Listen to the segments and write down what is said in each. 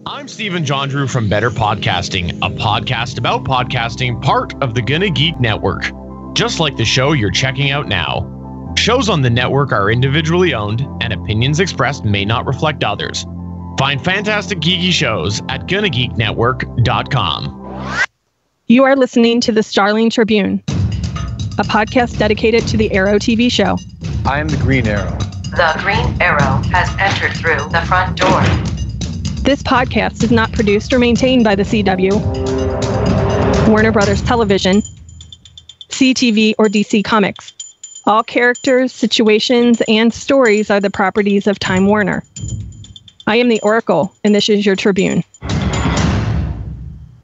I'm Stephen John Drew from Better Podcasting, a podcast about podcasting, part of the Gonna Geek Network. Just like the show you're checking out now. Shows on the network are individually owned, and opinions expressed may not reflect others. Find fantastic geeky shows at GonnaGeekNetwork.com. You are listening to the Starling Tribune, a podcast dedicated to the Arrow TV show. I am the Green Arrow. The Green Arrow has entered through the front door. This podcast is not produced or maintained by the CW, Warner Brothers Television, CTV, or DC Comics. All characters, situations, and stories are the properties of Time Warner. I am the Oracle, and this is your Tribune.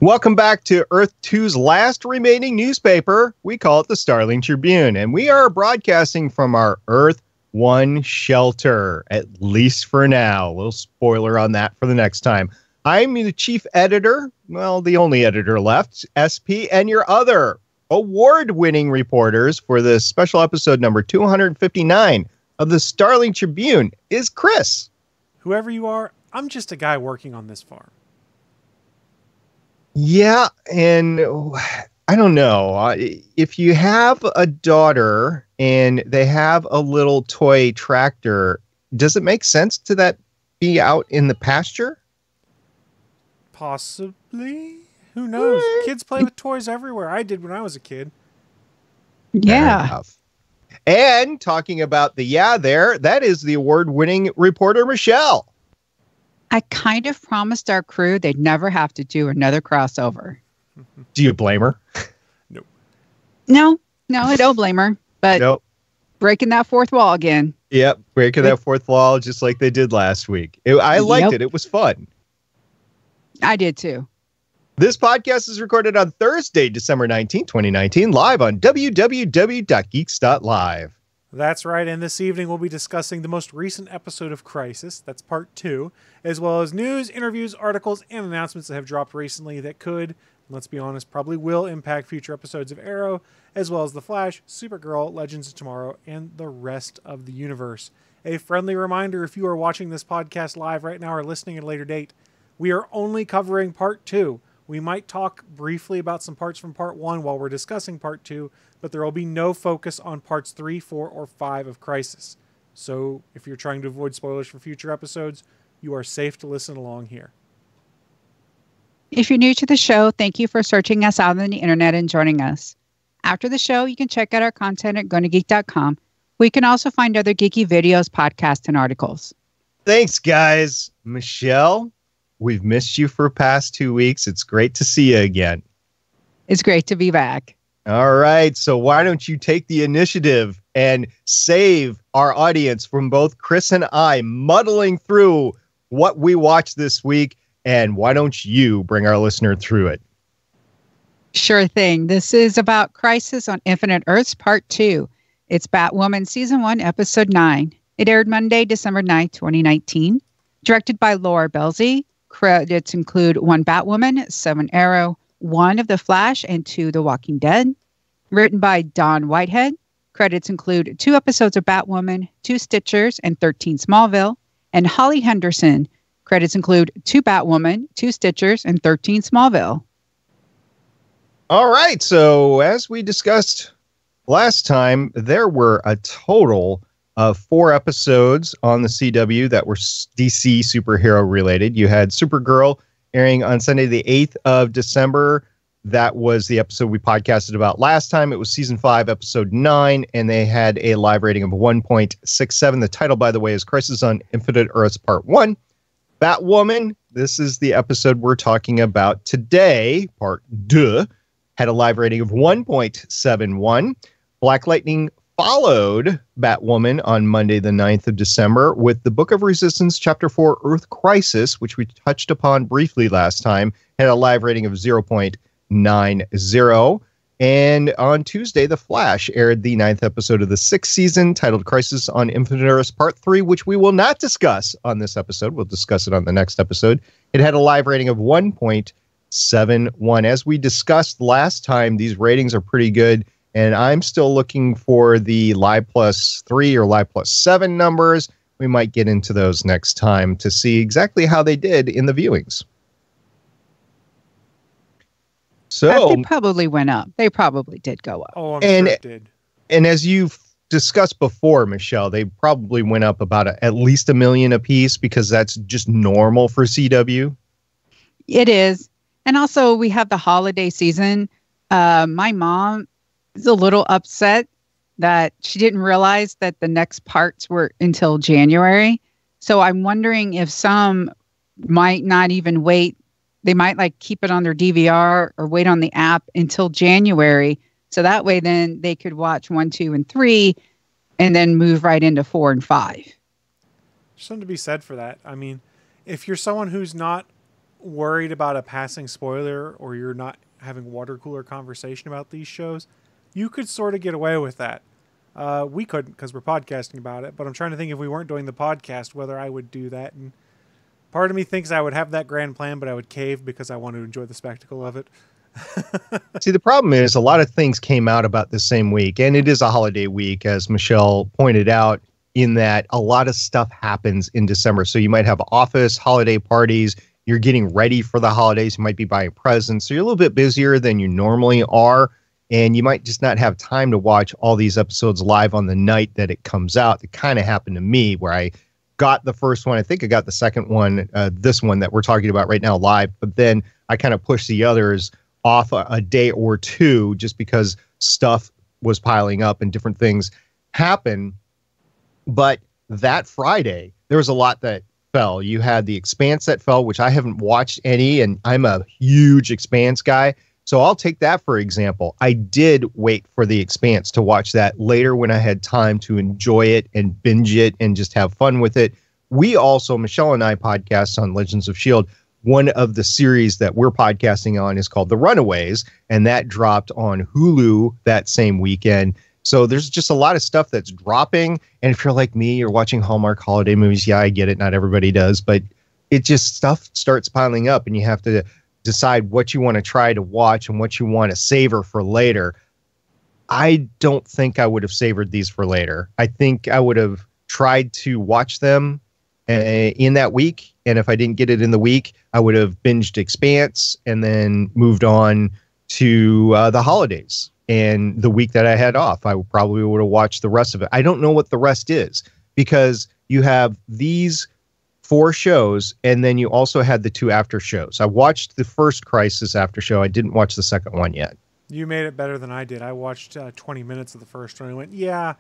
Welcome back to Earth 2's last remaining newspaper. We call it the Starling Tribune, and we are broadcasting from our Earth 1 shelter, at least for now. A little spoiler on that for the next time. I'm the chief editor, well, the only editor left, SP, and your other award-winning reporters for the special episode number 259 of the Starling Tribune is Chris. Whoever you are, I'm just a guy working on this farm. Yeah, and I don't know. If you have a daughter and they have a little toy tractor, does it make sense to that be out in the pasture? Possibly. Who knows? Kids play with toys everywhere. I did when I was a kid. Yeah. And talking about the that is the award-winning reporter, Michelle. I kind of promised our crew they'd never have to do another crossover. Do you blame her? No, I don't blame her. But nope. Breaking that fourth wall again. Yep, breaking that fourth wall just like they did last week. I liked it. It was fun. I did too. This podcast is recorded on Thursday, December 19, 2019, live on www.geeks.live. That's right, and this evening we'll be discussing the most recent episode of Crisis, that's part 2, as well as news, interviews, articles, and announcements that have dropped recently that could, let's be honest, probably will impact future episodes of Arrow, as well as The Flash, Supergirl, Legends of Tomorrow, and the rest of the universe. A friendly reminder, if you are watching this podcast live right now or listening at a later date, we are only covering part 2. We might talk briefly about some parts from part 1 while we're discussing part 2, but there will be no focus on parts 3, 4, or 5 of Crisis. So if you're trying to avoid spoilers for future episodes, you are safe to listen along here. If you're new to the show, thank you for searching us out on the internet and joining us. After the show, you can check out our content at GonnaGeek.com. We can also find other geeky videos, podcasts, and articles. Thanks, guys. Michelle, we've missed you for the past 2 weeks. It's great to see you again. It's great to be back. All right. So why don't you take the initiative and save our audience from both Chris and I muddling through what we watched this week, and why don't you bring our listener through it? Sure thing. This is about Crisis on Infinite Earths Part 2. It's Batwoman Season 1, Episode 9. It aired Monday, December 9th, 2019. Directed by Laura Belzy. Credits include 1 Batwoman, 7 Arrow, 1 of The Flash, and 2 The Walking Dead. Written by Don Whitehead. Credits include 2 episodes of Batwoman, 2 Stitchers, and 13 Smallville. And Holly Henderson. Credits include 2 Batwoman, 2 Stitchers, and 13 Smallville. All right. So as we discussed last time, there were a total of 4 episodes on the CW that were DC superhero related. You had Supergirl airing on Sunday, the 8th of December. That was the episode we podcasted about last time. It was season 5, episode 9, and they had a live rating of 1.67. The title, by the way, is Crisis on Infinite Earths Part 1. Batwoman, this is the episode we're talking about today, Part 2, had a live rating of 1.71. Black Lightning followed Batwoman on Monday, the 9th of December, with the Book of Resistance, Chapter 4, Earth Crisis, which we touched upon briefly last time, had a live rating of 0.90. And on Tuesday, The Flash aired the 9th episode of the 6th season, titled Crisis on Infinite Earths Part 3, which we will not discuss on this episode. We'll discuss it on the next episode. It had a live rating of 1.71. As we discussed last time, these ratings are pretty good. And I'm still looking for the Live Plus 3 or Live Plus 7 numbers. we might get into those next time to see exactly how they did in the viewings. So they probably went up. They probably did go up. Oh, I'm sure it did. And as you've discussed before, Michelle, they probably went up about at least 1 million a piece because that's just normal for CW. It is. And also we have the holiday season. My mom is a little upset that she didn't realize that the next parts were until January. So I'm wondering if some might not even wait. They might like keep it on their DVR or wait on the app until January. So that way then they could watch 1, 2, and 3 and then move right into 4 and 5. There's something to be said for that. I mean, if you're someone who's not worried about a passing spoiler or you're not having water cooler conversation about these shows, you could sort of get away with that. We couldn't because we're podcasting about it, but I'm trying to think if we weren't doing the podcast, whether I would do that. And part of me thinks I would have that grand plan, but I would cave because I want to enjoy the spectacle of it. See, the problem is a lot of things came out about the same week, and it is a holiday week, as Michelle pointed out, in that a lot of stuff happens in December. So you might have office, holiday parties, you're getting ready for the holidays, you might be buying presents, so you're a little bit busier than you normally are, and you might just not have time to watch all these episodes live on the night that it comes out. It kind of happened to me where I got the first one. I think I got the second one, this one that we're talking about right now live, but then I kind of pushed the others off a day or two just because stuff was piling up and different things happen. But that Friday, there was a lot that fell. You had The Expanse that fell, which I haven't watched any, and I'm a huge Expanse guy. So I'll take that for example. I did wait for The Expanse to watch that later when I had time to enjoy it and binge it and just have fun with it. We also, Michelle and I, podcast on Legends of S.H.I.E.L.D. One of the series that we're podcasting on is called The Runaways, and that dropped on Hulu that same weekend. So there's just a lot of stuff that's dropping. And if you're like me, you're watching Hallmark holiday movies. Yeah, I get it. Not everybody does, but it just stuff starts piling up and you have to decide what you want to try to watch and what you want to savor for later. I don't think I would have savored these for later. I think I would have tried to watch them in that week. And if I didn't get it in the week, I would have binged Expanse and then moved on to the holidays. And the week that I had off, I probably would have watched the rest of it. I don't know what the rest is because you have these 4 shows and then you also had the 2 after shows. I watched the first Crisis after show. I didn't watch the second one yet. You made it better than I did. I watched 20 minutes of the first one and went, yeah,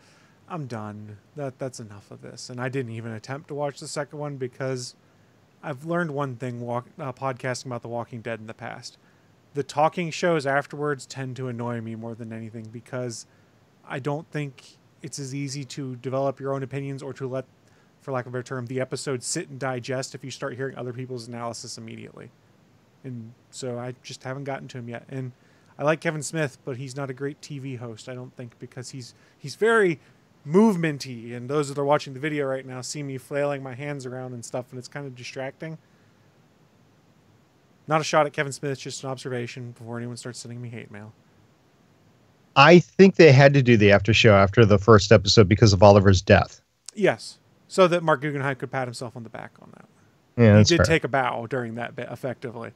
I'm done. That's enough of this. And I didn't even attempt to watch the second one because I've learned one thing podcasting about The Walking Dead in the past. The talking shows afterwards tend to annoy me more than anything because I don't think it's as easy to develop your own opinions or to let, for lack of a better term, the episode sit and digest if you start hearing other people's analysis immediately. And so I just haven't gotten to him yet. And I like Kevin Smith, but he's not a great TV host, I don't think, because he's very movementy, and those that are watching the video right now see me flailing my hands around and stuff, and it's kind of distracting. Not a shot at Kevin Smith, just an observation before anyone starts sending me hate mail. I think they had to do the after show after the first episode because of Oliver's death. Yes, so that Mark Guggenheim could pat himself on the back on that one. Yeah, he did fair. take a bow during that bit, effectively.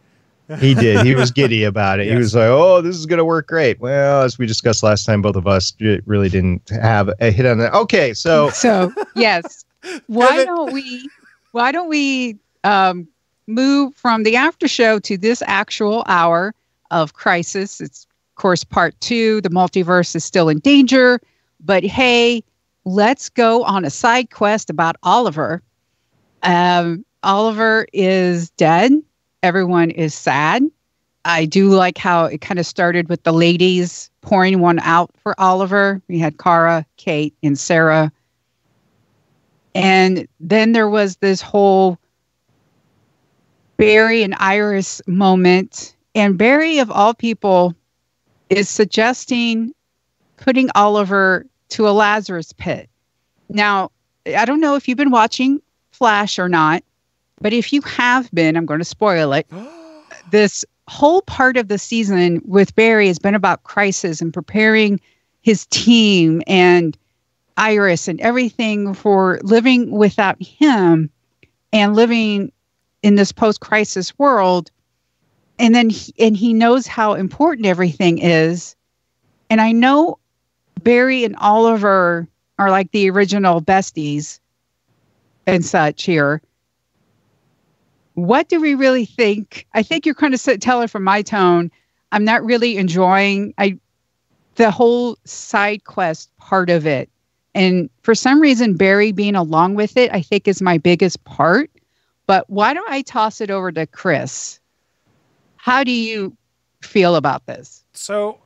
He did. He was giddy about it. Yes. He was like, oh, this is going to work great. Well, as we discussed last time, both of us really didn't have a hit on that. Okay, so yes. Why don't we move from the after show to this actual hour of Crisis? It's, of course, part 2. The multiverse is still in danger. But hey, let's go on a side quest about Oliver. Oliver is dead. Everyone is sad. I do like how it kind of started with the ladies pouring one out for Oliver. We had Cara, Kate, and Sarah. And then there was this whole Barry and Iris moment. And Barry, of all people, is suggesting putting Oliver to a Lazarus pit. Now, I don't know if you've been watching Flash or not, but if you have been, I'm going to spoil it. This whole part of the season with Barry has been about Crisis and preparing his team and Iris and everything for living without him and living in this post-crisis world. And then he knows how important everything is. And I know Barry and Oliver are like the original besties and such here. What do we really think? I think you're kind of telling from my tone, I'm not really enjoying the whole side quest part of it. And for some reason, Barry being along with it, I think is my biggest part. But why don't I toss it over to Chris? How do you feel about this? So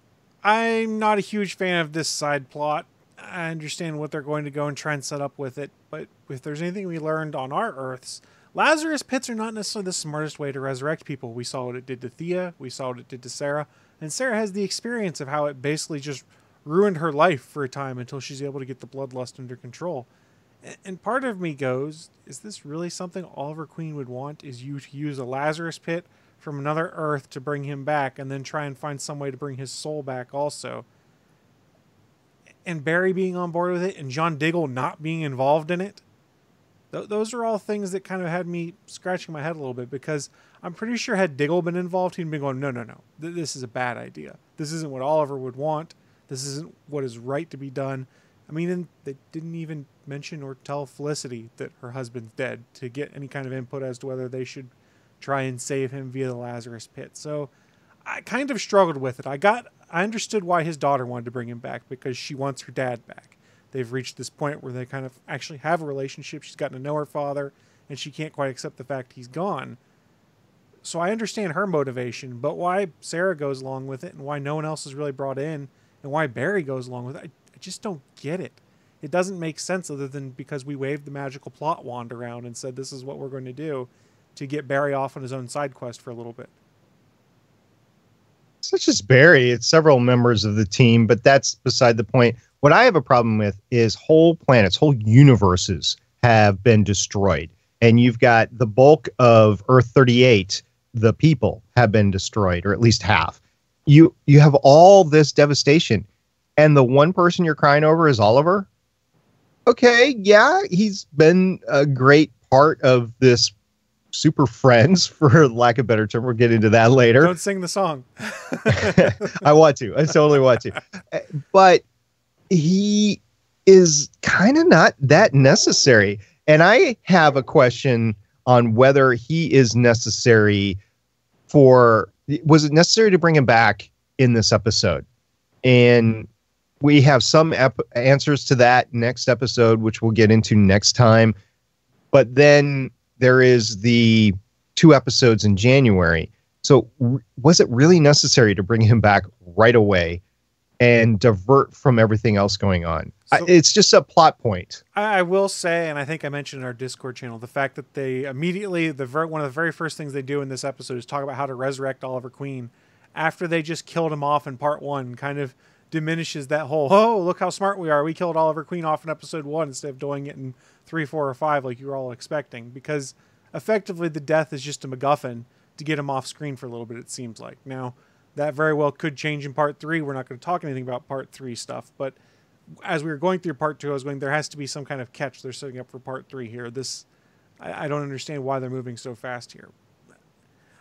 I'm not a huge fan of this side plot. I understand what they're going to go and try and set up with it. But if there's anything we learned on our Earths, Lazarus pits are not necessarily the smartest way to resurrect people. We saw what it did to Thea. We saw what it did to Sarah. And Sarah has the experience of how it basically just ruined her life for a time until she's able to get the bloodlust under control. And part of me goes, is this really something Oliver Queen would want? Is you to use a Lazarus pit from another Earth to bring him back and then try and find some way to bring his soul back also? And Barry being on board with it and John Diggle not being involved in it? Those are all things that kind of had me scratching my head a little bit, because I'm pretty sure had Diggle been involved, he'd been going, no. This is a bad idea. This isn't what Oliver would want. This isn't what is right to be done. I mean, they didn't even mention or tell Felicity that her husband's dead to get any kind of input as to whether they should try and save him via the Lazarus pit. So I kind of struggled with it. I understood why his daughter wanted to bring him back, because she wants her dad back. They've reached this point where they kind of actually have a relationship. She's gotten to know her father, and she can't quite accept the fact he's gone. So I understand her motivation, but why Sarah goes along with it and why no one else is really brought in and why Barry goes along with it, I just don't get it. It doesn't make sense, other than because we waved the magical plot wand around and said this is what we're going to do to get Barry off on his own side quest for a little bit. It's not just Barry, it's several members of the team, but that's beside the point. What I have a problem with is whole planets, whole universes have been destroyed. And you've got the bulk of Earth 38, the people have been destroyed, or at least half. You have all this devastation, and the one person you're crying over is Oliver? Okay, yeah, he's been a great part of this Super Friends, for lack of a better term. We'll get into that later. Don't sing the song. I want to. I totally want to. But he is kind of not that necessary. And I have a question on whether he is necessary was it necessary to bring him back in this episode? And we have some answers to that next episode, which we'll get into next time. But then there is the 2 episodes in January. So was it really necessary to bring him back right away and divert from everything else going on? So, it's just a plot point. I will say, and I think I mentioned in our Discord channel, the fact that they immediately, one of the very first things they do in this episode is talk about how to resurrect Oliver Queen after they just killed him off in part 1, kind of diminishes that whole, oh, look how smart we are. We killed Oliver Queen off in episode 1 instead of doing it in 3, 4, or 5 like you were all expecting, because effectively the death is just a MacGuffin to get him off screen for a little bit, it seems like. Now, that very well could change in part 3. We're not going to talk anything about part 3 stuff, but as we were going through part 2, I was going, there has to be some kind of catch they're setting up for part 3 here. I don't understand why they're moving so fast here.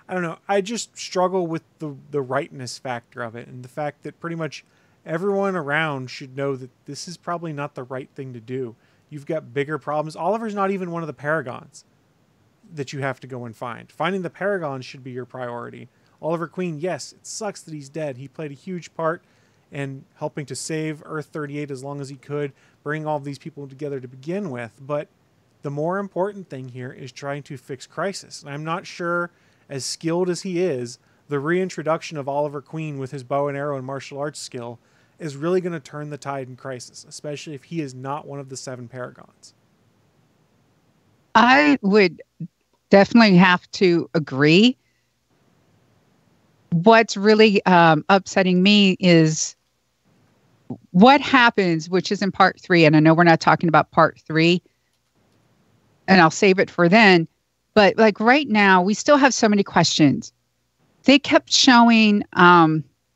I don't know. I just struggle with the rightness factor of it, and the fact that pretty much everyone around should know that this is probably not the right thing to do. You've got bigger problems. Oliver's not even one of the Paragons that you have to go and find. Finding the Paragons should be your priority. Oliver Queen, yes, it sucks that he's dead. He played a huge part in helping to save Earth 38 as long as he could, bring all these people together to begin with. But the more important thing here is trying to fix Crisis. And I'm not sure, as skilled as he is, the reintroduction of Oliver Queen with his bow and arrow and martial arts skill is really going to turn the tide in Crisis, especially if he is not one of the 7 Paragons. I would definitely have to agree. What's really upsetting me is what happens, which is in part 3. And I know we're not talking about part 3, and I'll save it for then. But like right now, we still have so many questions. They kept showing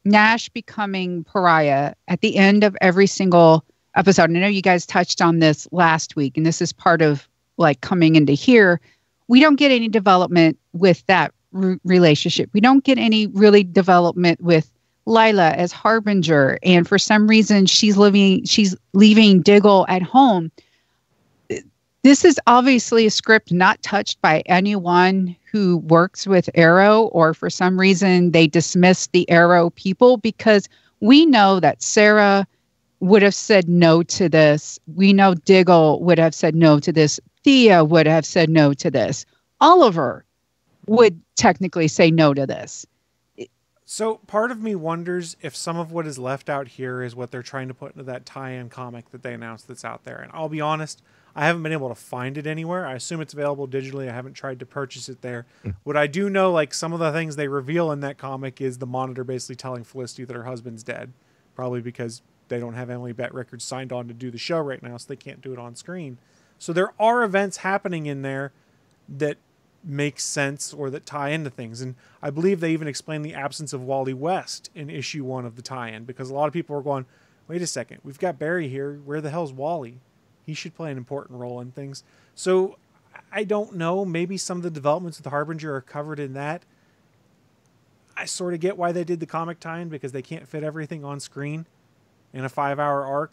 Nash becoming pariah at the end of every single episode. And I know you guys touched on this last week, and this is part of like coming into here. We don't get any development with that relationship. We don't get any really development with Lila as Harbinger. And for some reason, she's leaving Diggle at home. This is obviously a script not touched by anyone who works with Arrow, or for some reason they dismiss the Arrow people, because we know that Sarah would have said no to this. We know Diggle would have said no to this. Thea would have said no to this. Oliver would technically say no to this. So part of me wonders if some of what is left out here is what they're trying to put into that tie-in comic that they announced that's out there. And I'll be honest, I haven't been able to find it anywhere. I assume it's available digitally. I haven't tried to purchase it there. What I do know, like some of the things they reveal in that comic is the Monitor basically telling Felicity that her husband's dead. Probably because they don't have Emily Bett Rickards signed on to do the show right now, so they can't do it on screen. So there are events happening in there that make sense or that tie into things. And I believe they even explain the absence of Wally West in issue 1 of the tie-in, because a lot of people are going, wait a second, we've got Barry here. Where the hell's Wally? He should play an important role in things. So I don't know. Maybe some of the developments of the Harbinger are covered in that. I sort of get why they did the comic tie-in, because they can't fit everything on screen in a 5-hour arc.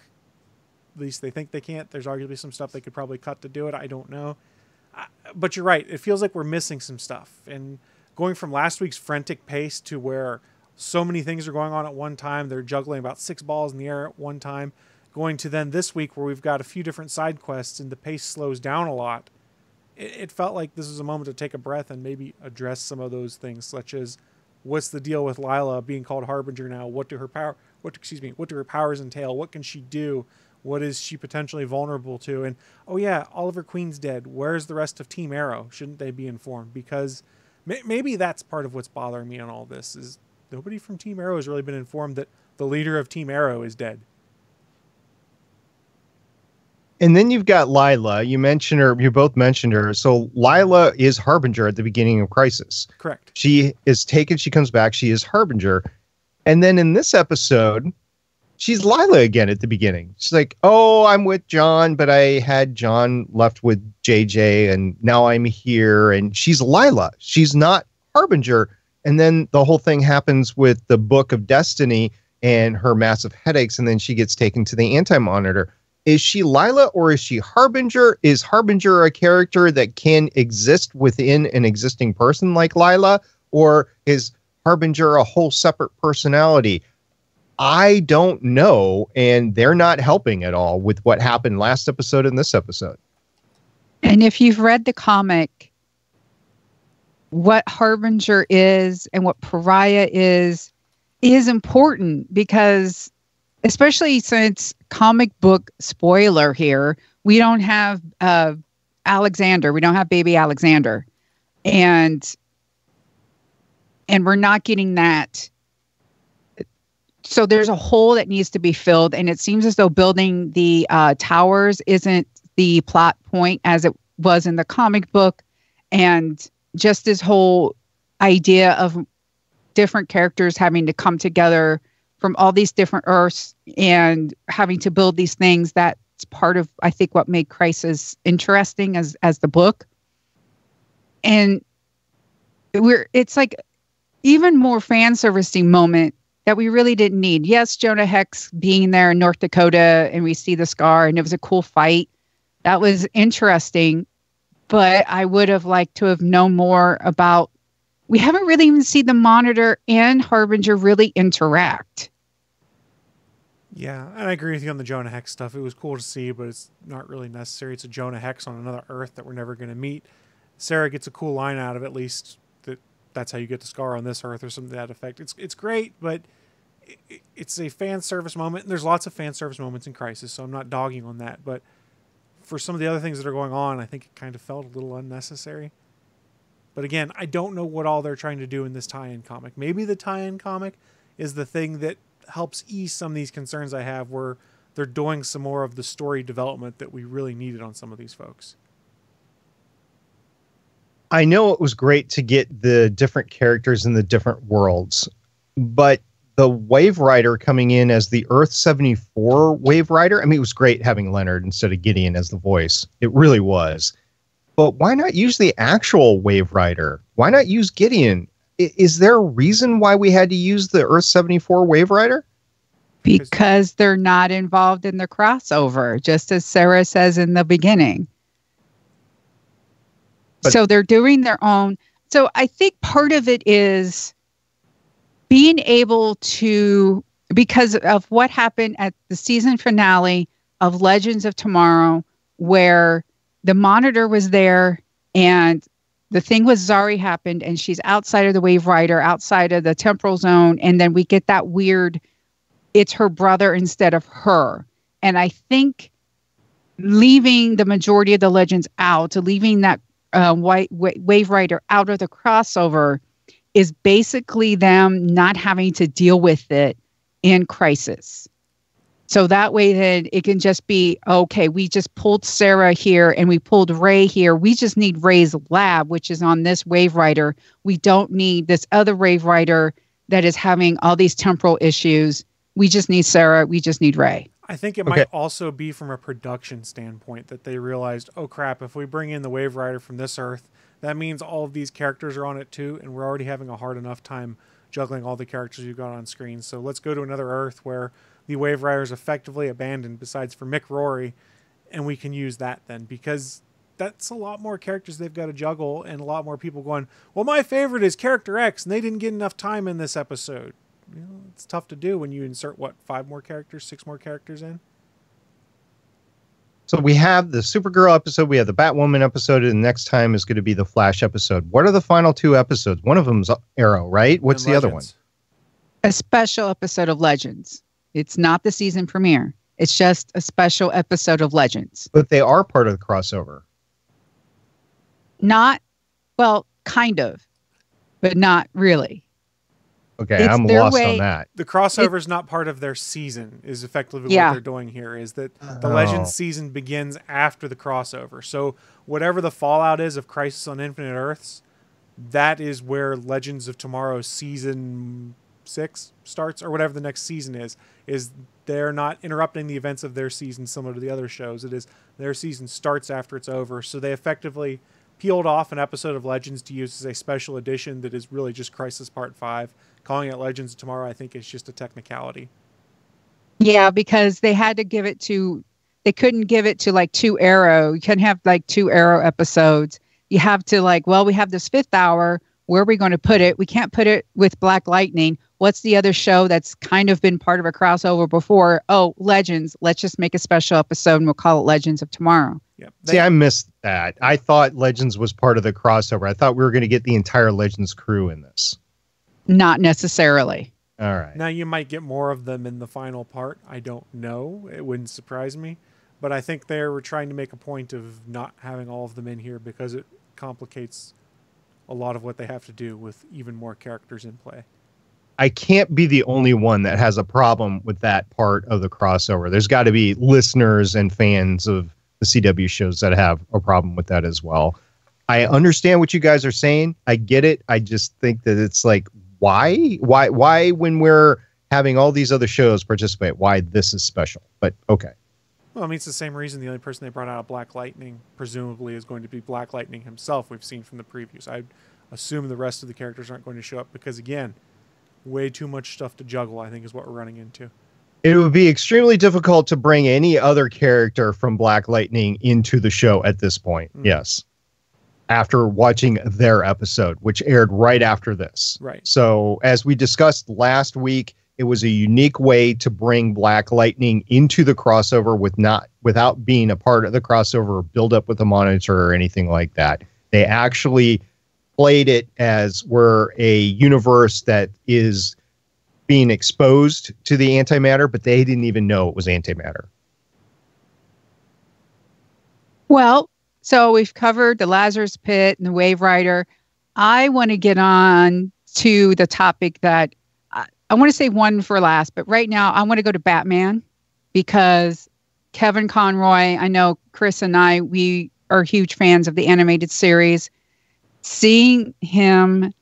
At least they think they can't. There's arguably some stuff they could probably cut to do it. I don't know. But you're right. It feels like we're missing some stuff. And going from last week's frantic pace to where so many things are going on at one time, they're juggling about 6 balls in the air at one time, going to then this week where we've got a few different side quests and the pace slows down a lot. It felt like this was a moment to take a breath and maybe address some of those things, such as what's the deal with Lila being called Harbinger now? What do her powers entail? What can she do? What is she potentially vulnerable to? And, oh yeah, Oliver Queen's dead. Where's the rest of Team Arrow? Shouldn't they be informed? Because maybe that's part of what's bothering me on all this, is nobody from Team Arrow has really been informed that the leader of Team Arrow is dead. And then you've got Lila. You mentioned her. You both mentioned her. So Lila is Harbinger at the beginning of Crisis. Correct. She is taken. She comes back. She is Harbinger. And then in this episode, she's Lila again at the beginning. She's like, oh, I'm with John, but I had John left with JJ, and now I'm here. And she's Lila. She's not Harbinger. And then the whole thing happens with the Book of Destiny and her massive headaches, and then she gets taken to the Anti-Monitor. Is she Lila or is she Harbinger? Is Harbinger a character that can exist within an existing person like Lila? Or is Harbinger a whole separate personality? I don't know, and they're not helping at all with what happened last episode and this episode. And if you've read the comic, what Harbinger is and what Pariah is important, because especially since comic book spoiler here, we don't have Alexander. We don't have baby Alexander. And we're not getting that. So there's a hole that needs to be filled. And it seems as though building the towers isn't the plot point as it was in the comic book. And just this whole idea of different characters having to come together from all these different Earths and having to build these things, that's part of, I think, what made Crisis interesting as the book. And it's like even more fan servicing moment that we really didn't need. Yes, Jonah Hex being there in North Dakota, and we see the scar, and it was a cool fight. That was interesting, but I would have liked to have known more about. We haven't really even seen the Monitor and Harbinger really interact. Yeah, and I agree with you on the Jonah Hex stuff. It was cool to see, but it's not really necessary. It's a Jonah Hex on another Earth that we're never going to meet. Sarah gets a cool line out of it, at least that's how you get the scar on this Earth or something to that effect. It's great, but it's a fan service moment. And there's lots of fan service moments in Crisis, so I'm not dogging on that. But for some of the other things that are going on, I think it kind of felt a little unnecessary. But again, I don't know what all they're trying to do in this tie-in comic. Maybe the tie-in comic is the thing that helps ease some of these concerns I have, where they're doing some more of the story development that we really needed on some of these folks. I know it was great to get the different characters in the different worlds, but the Wave Rider coming in as the Earth 74 Wave Rider. I mean, it was great having Leonard instead of Gideon as the voice. It really was. But why not use the actual Wave Rider? Why not use Gideon? Is there a reason why we had to use the Earth 74 Wave Rider? Because they're not involved in the crossover, just as Sarah says in the beginning. So they're doing their own. So I think part of it is being able to, because of what happened at the season finale of Legends of Tomorrow, where the Monitor was there and the thing with Zari happened and she's outside of the Wave Rider, outside of the temporal zone. And then we get that weird, it's her brother instead of her. And I think leaving the majority of the Legends out, leaving that Wave Rider out of the crossover is basically them not having to deal with it in Crisis. So that way then it can just be, okay, we just pulled Sarah here and we pulled Ray here. We just need Ray's lab, which is on this Wave Rider. We don't need this other Wave Rider that is having all these temporal issues. We just need Sarah. We just need Ray. I think it might also be from a production standpoint that they realized, oh crap, if we bring in the Wave Rider from this Earth, that means all of these characters are on it too, and we're already having a hard enough time juggling all the characters you've got on screen. So let's go to another Earth where the Wave Rider is effectively abandoned, besides for Mick Rory, and we can use that then, because that's a lot more characters they've got to juggle, and a lot more people going, well, my favorite is character X, and they didn't get enough time in this episode. You know, it's tough to do when you insert, what, 5 more characters, 6 more characters in? So we have the Supergirl episode, we have the Batwoman episode, and next time is going to be the Flash episode. What are the final 2 episodes? One of them's Arrow, right? What's the other one? A special episode of Legends. It's not the season premiere. It's just a special episode of Legends. But they are part of the crossover. Not, well, kind of, but not really. Okay, I'm lost on that. The crossover is not part of their season, is effectively what they're doing here, is that the Legends season begins after the crossover. So whatever the fallout is of Crisis on Infinite Earths, that is where Legends of Tomorrow season 6 starts, or whatever the next season is they're not interrupting the events of their season similar to the other shows. It is their season starts after it's over. So they effectively peeled off an episode of Legends to use as a special edition that is really just Crisis Part 5. Calling it Legends of Tomorrow, I think, is just a technicality. Yeah, because they had to give it to, they couldn't give it to like 2 Arrow. You couldn't have like 2 Arrow episodes. You have to like, well, we have this 5th hour. Where are we going to put it? We can't put it with Black Lightning. What's the other show that's kind of been part of a crossover before? Oh, Legends. Let's just make a special episode and we'll call it Legends of Tomorrow. Yep. See, I missed that. I thought Legends was part of the crossover. I thought we were going to get the entire Legends crew in this. Not necessarily. All right. Now, you might get more of them in the final part. I don't know. It wouldn't surprise me. But I think they were trying to make a point of not having all of them in here because it complicates a lot of what they have to do with even more characters in play. I can't be the only one that has a problem with that part of the crossover. There's got to be listeners and fans of the CW shows that have a problem with that as well. I understand what you guys are saying. I get it. I just think that it's like, why when we're having all these other shows participate, why this is special? But okay. Well, I mean, it's the same reason the only person they brought out of Black Lightning presumably is going to be Black Lightning himself. We've seen from the previews. I assume the rest of the characters aren't going to show up because, again, way too much stuff to juggle, I think, is what we're running into. It would be extremely difficult to bring any other character from Black Lightning into the show at this point. Mm-hmm. Yes. After watching their episode, which aired right after this. Right. So as we discussed last week, it was a unique way to bring Black Lightning into the crossover without being a part of the crossover or build up with a Monitor or anything like that. They actually played it as we're a universe that is being exposed to the antimatter, but they didn't even know it was antimatter. Well, so we've covered the Lazarus Pit and the Wave Rider. I want to get on to the topic that I want to say one for last, but right now I want to go to Batman because Kevin Conroy, I know Chris and I, we are huge fans of the animated series. Seeing him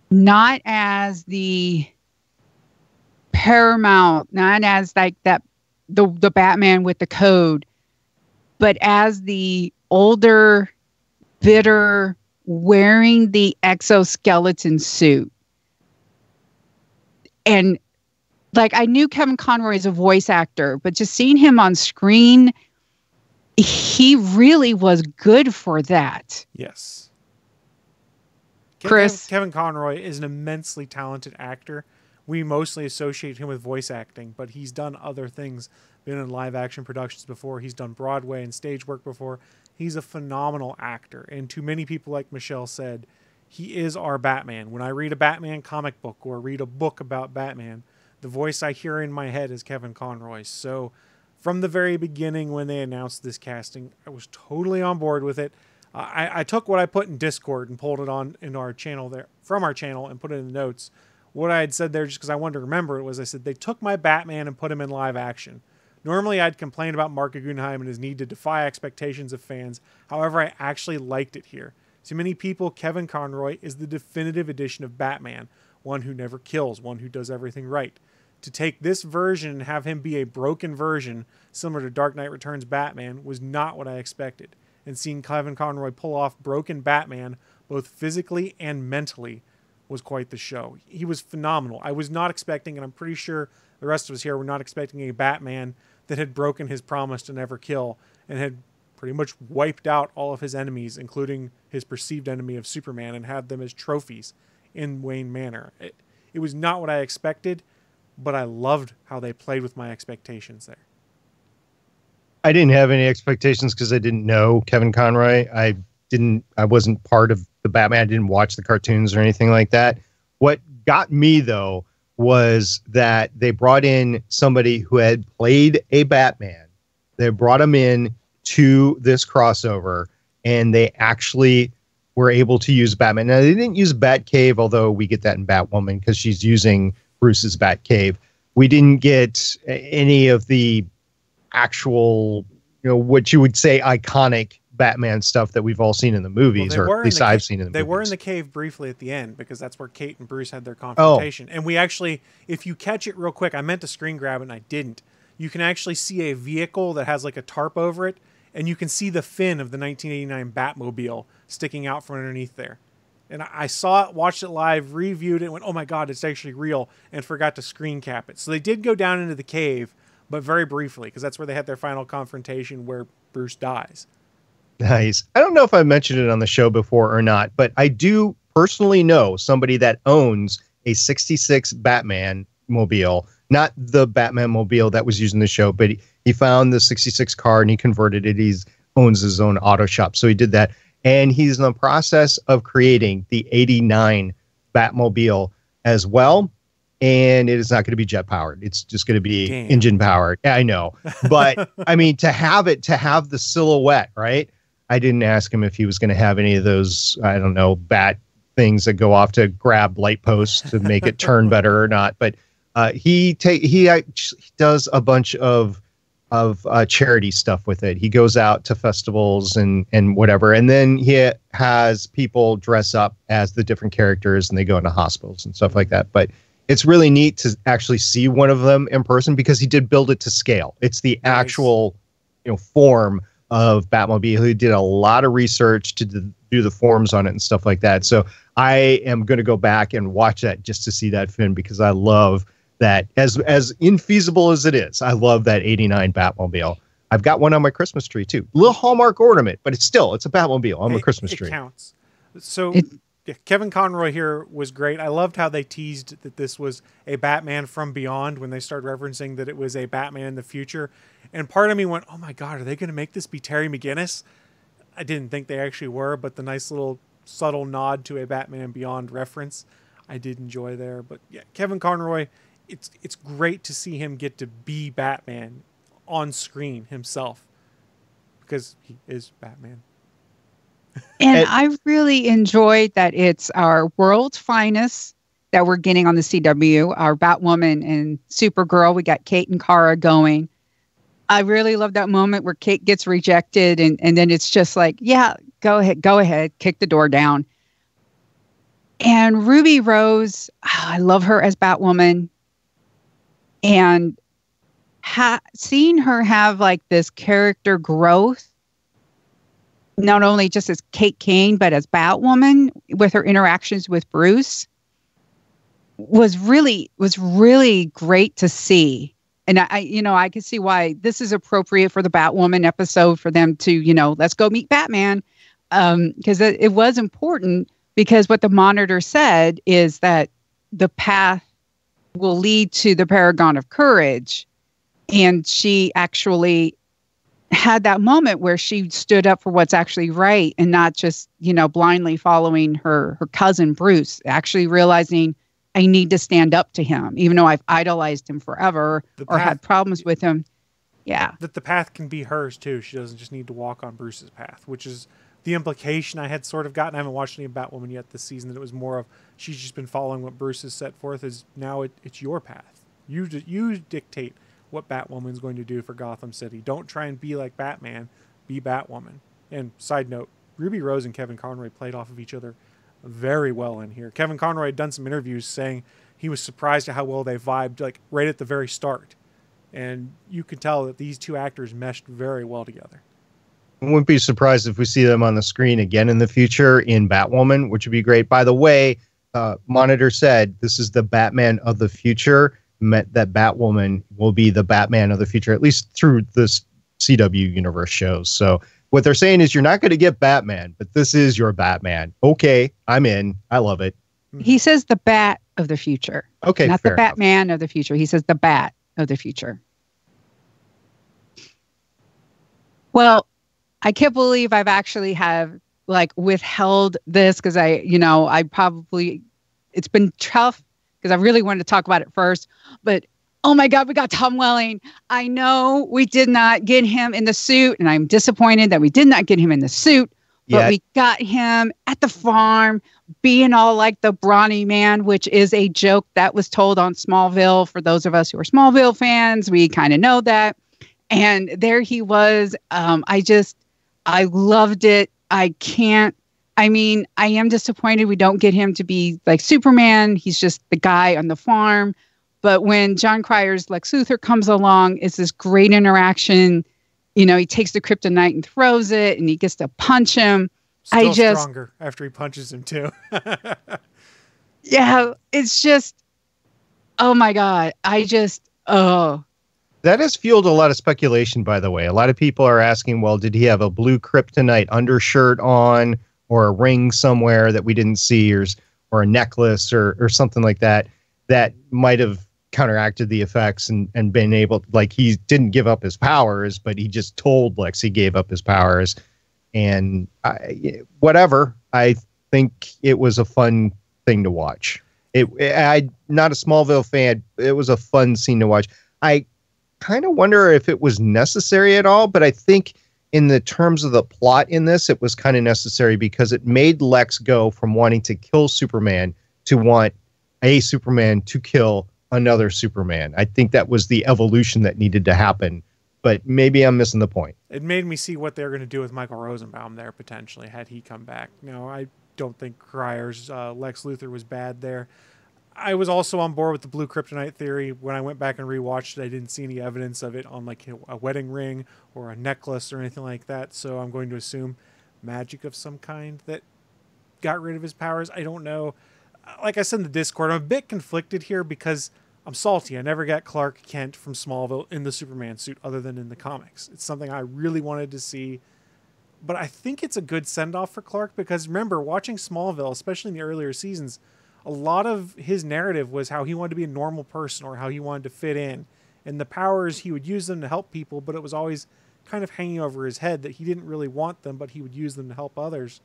not as the paramount, not as like the Batman with the code, but as the older, bitter, wearing the exoskeleton suit. And like, I knew Kevin Conroy as a voice actor, but just seeing him on screen, he really was good for that. Yes. Chris? Kevin Conroy is an immensely talented actor. We mostly associate him with voice acting, but he's done other things. Been in live action productions before. He's done Broadway and stage work before. He's a phenomenal actor. And to many people, like Michelle said, he is our Batman. When I read a Batman comic book or read a book about Batman, the voice I hear in my head is Kevin Conroy. So from the very beginning when they announced this casting, I was totally on board with it. I took what I put in Discord and pulled it on in our channel there from our channel and put it in the notes. What I had said there, just because I wanted to remember it, was I said they took my Batman and put him in live action. Normally I'd complain about Mark Guggenheim and his need to defy expectations of fans. However, I actually liked it here. To many people, Kevin Conroy is the definitive edition of Batman, one who never kills, one who does everything right. To take this version and have him be a broken version, similar to Dark Knight Returns Batman, was not what I expected. And seeing Kevin Conroy pull off broken Batman, both physically and mentally, was quite the show. He was phenomenal. I was not expecting, and I'm pretty sure the rest of us here were not expecting a Batman that had broken his promise to never kill and had pretty much wiped out all of his enemies, including his perceived enemy of Superman, and had them as trophies in Wayne Manor. It was not what I expected, but I loved how they played with my expectations there. I didn't have any expectations because I didn't know Kevin Conroy. I wasn't part of the Batman. I didn't watch the cartoons or anything like that. What got me, though, was that they brought in somebody who had played a Batman. They brought him in to this crossover, and they actually were able to use Batman. Now, they didn't use Batcave, although we get that in Batwoman because she's using Bruce's Batcave. We didn't get any of the actual, what you would say iconic Batman stuff that we've all seen in the movies, or at least I've seen in the movies. They were in the cave briefly at the end because that's where Kate and Bruce had their confrontation. And we actually, if you catch it real quick, I meant to screen grab it and I didn't. You can actually see a vehicle that has like a tarp over it, and you can see the fin of the 1989 Batmobile sticking out from underneath there. And I saw it, watched it live, reviewed it, and went, oh my God, it's actually real, and forgot to screen cap it. So they did go down into the cave, but very briefly, because that's where they had their final confrontation where Bruce dies. Nice. I don't know if I mentioned it on the show before or not, but I do personally know somebody that owns a 66 Batman mobile, not the Batman mobile that was used in the show, but he found the 66 car and he converted it. He owns his own auto shop. So he did that. And he's in the process of creating the 89 Batmobile as well. And it is not going to be jet powered. It's just going to be engine powered. Yeah, I know. But I mean, to have the silhouette, right? I didn't ask him if he was going to have any of those, I don't know, bat things that go off to grab light posts to make it turn better or not. But he does a bunch of charity stuff with it. He goes out to festivals and whatever. And then he has people dress up as the different characters and they go into hospitals and stuff like that. But it's really neat to actually see one of them in person because he did build it to scale. It's the actual, form of Batmobile. He did a lot of research to do the forms on it and stuff like that. So I am going to go back and watch that just to see that fin because I love that. As infeasible as it is, I love that 89 Batmobile. I've got one on my Christmas tree too. Little Hallmark ornament, but it's a Batmobile on my Christmas tree. It counts. So Kevin Conroy here was great. I loved how they teased that this was a Batman from beyond when they started referencing that it was a Batman in the future. And part of me went, oh my God, are they going to make this be Terry McGinnis? I didn't think they actually were, but the nice little subtle nod to a Batman Beyond reference, I did enjoy there. But yeah, Kevin Conroy, it's great to see him get to be Batman on screen himself because he is Batman. And I really enjoyed that it's our world's finest that we're getting on the CW, our Batwoman and Supergirl. We got Kate and Kara going. I really love that moment where Kate gets rejected and then it's just like, yeah, go ahead, kick the door down. And Ruby Rose, I love her as Batwoman. And seeing her have like this character growth, not only just as Kate Kane, but as Batwoman with her interactions with Bruce was really great to see. And I could see why this is appropriate for the Batwoman episode for them to, let's go meet Batman. Because it was important, because what the Monitor said is that the path will lead to the Paragon of Courage. And she actually had that moment where she stood up for what's actually right and not just, blindly following her cousin Bruce, actually realizing I need to stand up to him, even though I've idolized him forever or had problems with him. Yeah. That the path can be hers too. She doesn't just need to walk on Bruce's path, which is the implication I had sort of gotten. I haven't watched any Batwoman yet this season. That it was more of she's just been following what Bruce has set forth. Is now it's your path. You dictate what Batwoman's going to do for Gotham City. Don't try and be like Batman. Be Batwoman. And side note, Ruby Rose and Kevin Conroy played off of each other very well in here. Kevin Conroy had done some interviews saying he was surprised at how well they vibed, like right at the very start. And you could tell that these two actors meshed very well together. I wouldn't be surprised if we see them on the screen again in the future in Batwoman, which would be great. By the way, Monitor said this is the Batman of the future, meant that Batwoman will be the Batman of the future, at least through this CW universe shows. So what they're saying is you're not going to get Batman, but this is your Batman. Okay, I'm in. I love it. He says the Bat of the future. Okay, not fair the Batman of the future. He says the Bat of the future. Well, I can't believe I've actually have withheld this because I probably, it's been tough because I really wanted to talk about it first, but oh my God, we got Tom Welling. I know we did not get him in the suit, and I'm disappointed that we did not get him in the suit, but we got him at the farm being all like the brawny man, which is a joke that was told on Smallville. For those of us who are Smallville fans, we kind of know that. And there he was. I loved it. I am disappointed we don't get him to be like Superman. He's just the guy on the farm. But when John Cryer's Lex Luthor comes along, it's this great interaction. He takes the kryptonite and throws it, and he gets to punch him. Still stronger after he punches him too. Yeah, it's just, oh my God. That has fueled a lot of speculation, by the way. A lot of people are asking, well, did he have a blue kryptonite undershirt on, or a ring somewhere that we didn't see, or a necklace or something like that might have counteracted the effects and been able, like, he didn't give up his powers, but he just told Lex he gave up his powers. And whatever, I think it was a fun thing to watch. I'm not a Smallville fan. It was a fun scene to watch. I kind of wonder if it was necessary at all, but I think in the terms of the plot in this, it was kind of necessary because it made Lex go from wanting to kill Superman to want a Superman to kill another Superman. I think that was the evolution that needed to happen, but maybe I'm missing the point. It made me see what they're going to do with Michael Rosenbaum there, potentially, had he come back. No, I don't think Cryer's Lex Luthor was bad there. I was also on board with the blue kryptonite theory. When I went back and rewatched it, I didn't see any evidence of it on like a wedding ring or a necklace or anything like that. So I'm going to assume magic of some kind that got rid of his powers. I don't know. Like I said in the Discord, I'm a bit conflicted here because I'm salty. I never got Clark Kent from Smallville in the Superman suit other than in the comics. It's something I really wanted to see. But I think it's a good send-off for Clark because remember, watching Smallville, especially in the earlier seasons, a lot of his narrative was how he wanted to be a normal person or how he wanted to fit in. And the powers, he would use them to help people, but it was always kind of hanging over his head that he didn't really want them, but he would use them to help others.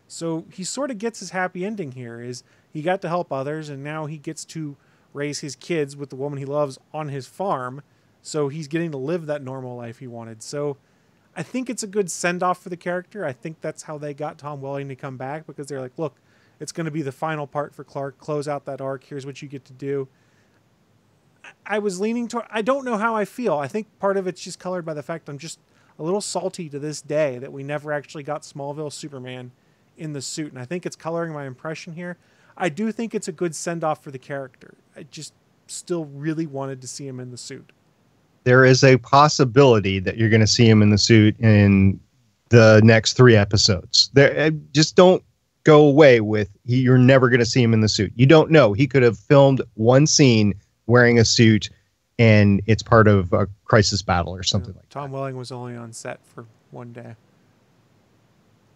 So he sort of gets his happy ending here, is he got to help others, and now he gets to raise his kids with the woman he loves on his farm. So he's getting to live that normal life he wanted. So I think it's a good send-off for the character. I think that's how they got Tom Welling to come back, because they're like, look, it's going to be the final part for Clark. Close out that arc. Here's what you get to do. I was leaning toward, I don't know how I feel. I think part of it's just colored by the fact I'm just a little salty to this day that we never actually got Smallville Superman in the suit. And I think it's coloring my impression here. I do think it's a good send-off for the character. still really wanted to see him in the suit. There is a possibility that you're going to see him in the suit in the next 3 episodes. Just don't go away with you're never going to see him in the suit. You don't know. He could have filmed one scene wearing a suit, and it's part of a crisis battle or something like that. Tom Welling was only on set for one day.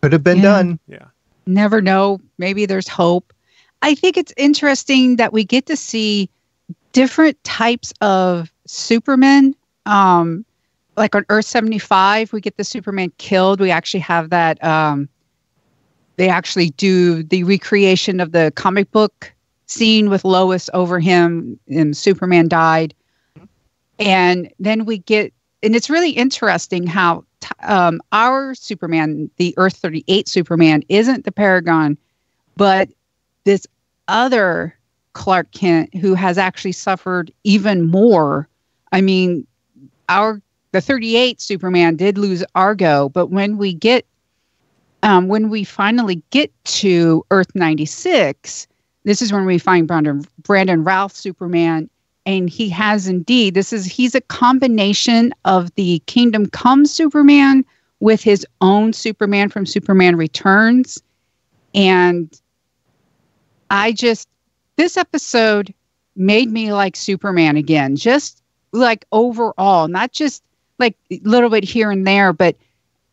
Could have been done. Yeah. Never know. Maybe there's hope. I think it's interesting that we get to see different types of Supermen. Like on Earth 75, we get the Superman killed. We actually have that. They actually do the recreation of the comic book scene with Lois over him, and Superman died. And then we get, and it's really interesting how our Superman, the Earth 38 Superman, isn't the Paragon, but this other Clark Kent who has actually suffered even more. I mean, the 38 Superman did lose Argo, but when we finally get to Earth 96, this is when we find Brandon Routh Superman, and he has indeed, he's a combination of the Kingdom Come Superman with his own Superman from Superman Returns. And this episode made me like Superman again, just like overall, not just like a little bit here and there, but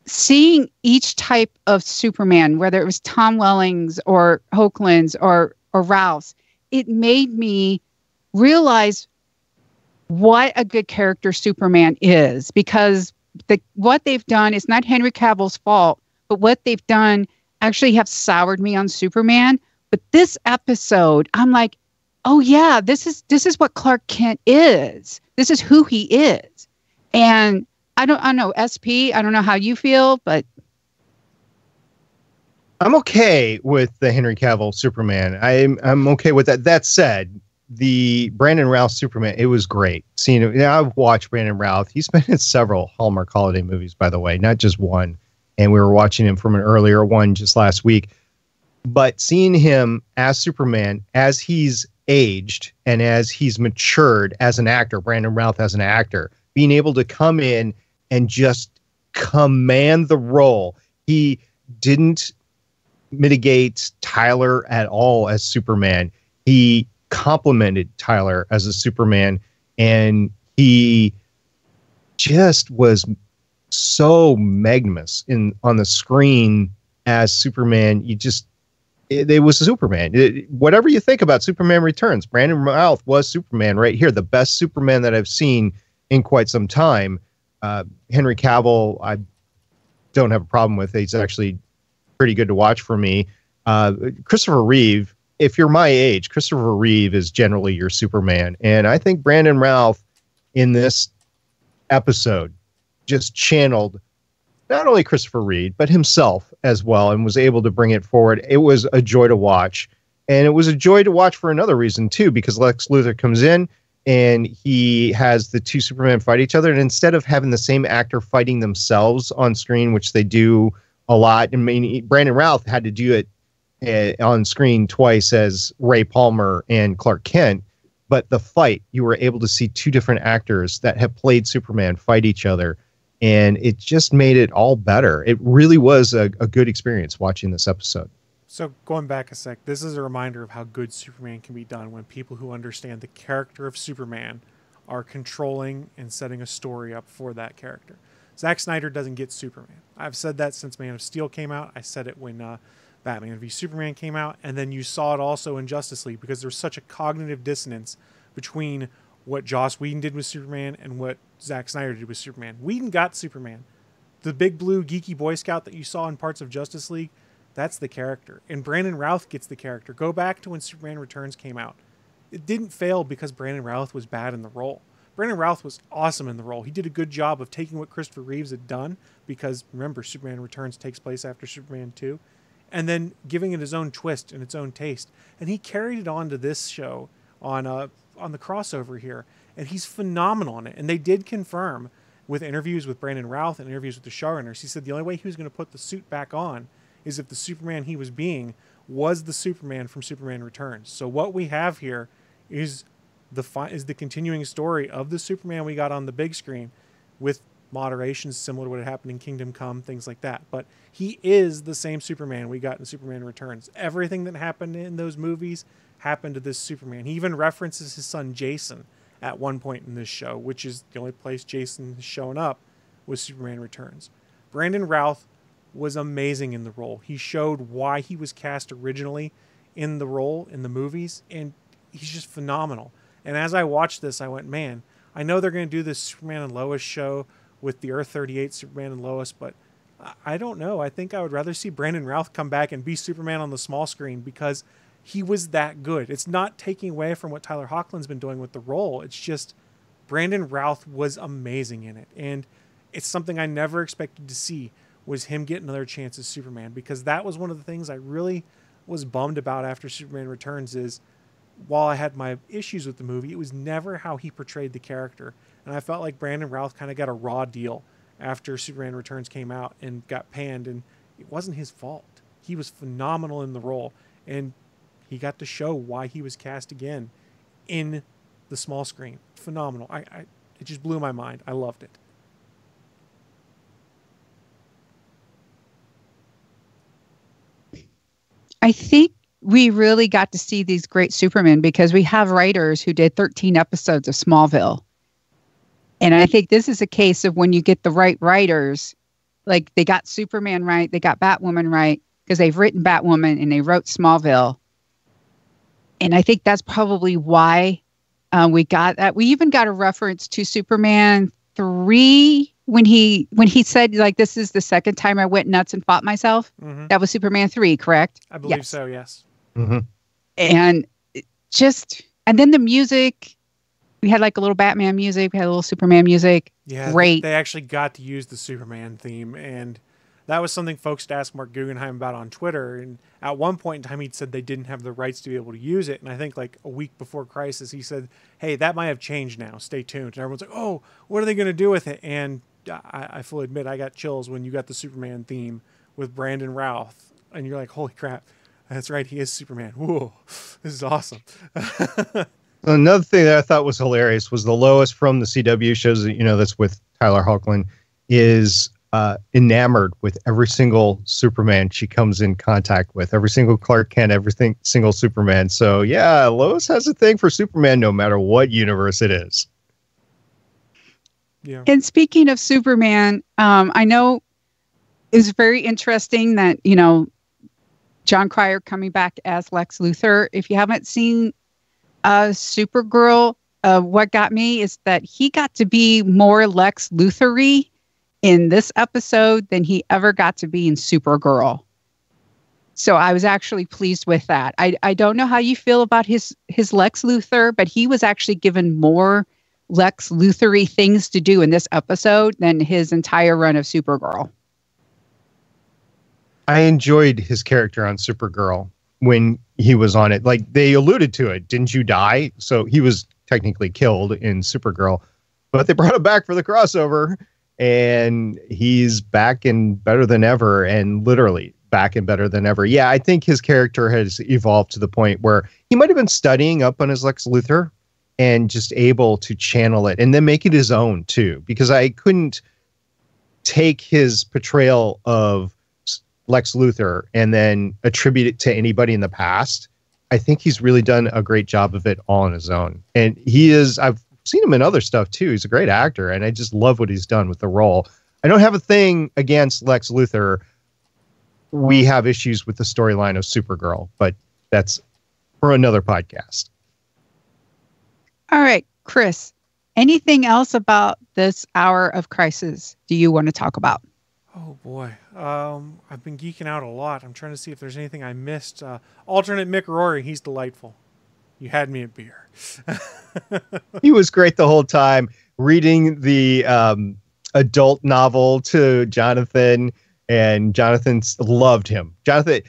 seeing each type of Superman, whether it was Tom Welling's or Hoagland's or Routh's, it made me realize what a good character Superman is, because what they've done is not Henry Cavill's fault, but what they've done actually have soured me on Superman. But this episode, I'm like, oh yeah, this is what Clark Kent is. This is who he is. And I don't know, SP, I don't know how you feel, but I'm okay with the Henry Cavill Superman. I'm okay with that. That said, the Brandon Routh Superman, it was great seeing it. I've watched Brandon Routh. He's been in several Hallmark holiday movies, by the way, not just one. And we were watching him from an earlier one just last week. But seeing him as Superman, as he's aged and as he's matured as an actor, Brandon Routh as an actor, being able to come in and just command the role. He didn't mitigate Tyler at all as Superman. He complimented Tyler as a Superman, and he just was so magnanimous on the screen as Superman. It was Superman. Whatever you think about Superman Returns, Brandon Routh was Superman right here. The best Superman that I've seen in quite some time. Henry Cavill, I don't have a problem with. He's actually pretty good to watch for me. Christopher Reeve, if you're my age, Christopher Reeve is generally your Superman. And I think Brandon Routh in this episode just channeled not only Christopher Reeve, but himself as well, and was able to bring it forward. It was a joy to watch. And it was a joy to watch for another reason, too, because Lex Luthor comes in and he has the two Supermen fight each other. And instead of having the same actor fighting themselves on screen, which they do a lot, I mean, Brandon Routh had to do it on screen twice as Ray Palmer and Clark Kent. But the fight, you were able to see two different actors that have played Superman fight each other. And it just made it all better. It really was a good experience watching this episode. So going back a sec, this is a reminder of how good Superman can be done when people who understand the character of Superman are controlling and setting a story up for that character. Zack Snyder doesn't get Superman. I've said that since Man of Steel came out. I said it when Batman v Superman came out. And then you saw it also in Justice League, because there's such a cognitive dissonance between what Joss Whedon did with Superman and what Zack Snyder did with Superman. Whedon got Superman. The big blue geeky Boy Scout that you saw in parts of Justice League, that's the character. And Brandon Routh gets the character. Go back to when Superman Returns came out. It didn't fail because Brandon Routh was bad in the role. Brandon Routh was awesome in the role. He did a good job of taking what Christopher Reeves had done, because remember, Superman Returns takes place after Superman 2, and then giving it his own twist and its own taste. And he carried it on to this show on the crossover here, and he's phenomenal in it. And they did confirm with interviews with Brandon Routh and interviews with the showrunners, he said the only way he was going to put the suit back on is if the Superman he was being was the Superman from Superman Returns. So what we have here is is the continuing story of the Superman we got on the big screen, with moderations similar to what happened in Kingdom Come, things like that. But he is the same Superman we got in Superman Returns. Everything that happened in those movies happened to this Superman. He even references his son Jason at one point in this show, which is the only place Jason has shown up with Superman Returns. Brandon Routh was amazing in the role. He showed why he was cast originally in the role in the movies, and he's just phenomenal. And as I watched this, I went, man, I know they're going to do this Superman and Lois show with the Earth 38 Superman and Lois, but I don't know. I think I would rather see Brandon Routh come back and be Superman on the small screen, because he was that good. It's not taking away from what Tyler Hoechlin's been doing with the role. It's just Brandon Routh was amazing in it. And it's something I never expected to see, was him get another chance as Superman, because that was one of the things I really was bummed about after Superman Returns is, while I had my issues with the movie, it was never how he portrayed the character. And I felt like Brandon Routh kind of got a raw deal after Superman Returns came out and got panned, and it wasn't his fault. He was phenomenal in the role, and he got to show why he was cast again in the small screen. Phenomenal. It just blew my mind. I loved it. I think we really got to see these great Supermen because we have writers who did 13 episodes of Smallville. And I think this is a case of when you get the right writers, like they got Superman right, they got Batwoman right, because they've written Batwoman and they wrote Smallville. And I think that's probably why we got that. We even got a reference to Superman 3 when he said, like, this is the second time I went nuts and fought myself. Mm-hmm. That was Superman 3, correct? I believe so, yes. Mm-hmm. And then the music, we had like a little Batman music, we had a little Superman music. Yeah, great. They actually got to use the Superman theme, and that was something folks to ask Mark Guggenheim about on Twitter. And at one point in time, he'd said they didn't have the rights to be able to use it. And I think like a week before Crisis, he said, hey, that might have changed now. Stay tuned. And everyone's like, oh, what are they going to do with it? And I fully admit I got chills when you got the Superman theme with Brandon Routh. And you're like, holy crap. That's right. He is Superman. Whoa, this is awesome. Another thing that I thought was hilarious was the Lois from the CW shows that, that's with Tyler Hoechlin, is enamored with every single Superman she comes in contact with, every single Clark Kent, single Superman. So yeah, Lois has a thing for Superman no matter what universe it is. Yeah. And speaking of Superman, I know it was very interesting that, John Cryer coming back as Lex Luthor. If you haven't seen Supergirl, what got me is that he got to be more Lex Luthor-y in this episode than he ever got to be in Supergirl. So I was actually pleased with that. I don't know how you feel about his Lex Luthor, but he was actually given more Lex Luthor-y things to do in this episode than his entire run of Supergirl. I enjoyed his character on Supergirl when he was on it. Like, they alluded to it. Didn't you die? So he was technically killed in Supergirl, but they brought him back for the crossover, and he's back and better than ever, and literally back and better than ever. Yeah, I think his character has evolved to the point where he might have been studying up on his Lex Luthor and just able to channel it and then make it his own too, because I couldn't take his portrayal of Lex Luthor and then attribute it to anybody in the past. I think he's really done a great job of it all on his own. And I've seen him in other stuff too. He's a great actor, and I just love what he's done with the role. I don't have a thing against Lex Luthor. We have issues with the storyline of Supergirl, but that's for another podcast. All right, Chris, anything else about this hour of Crisis do you want to talk about? Oh boy. I've been geeking out a lot. I'm trying to see if there's anything I missed. Alternate Mick Rory, he's delightful. You had me at beer. He was great the whole time, reading the adult novel to Jonathan, and Jonathan loved him. Jonathan,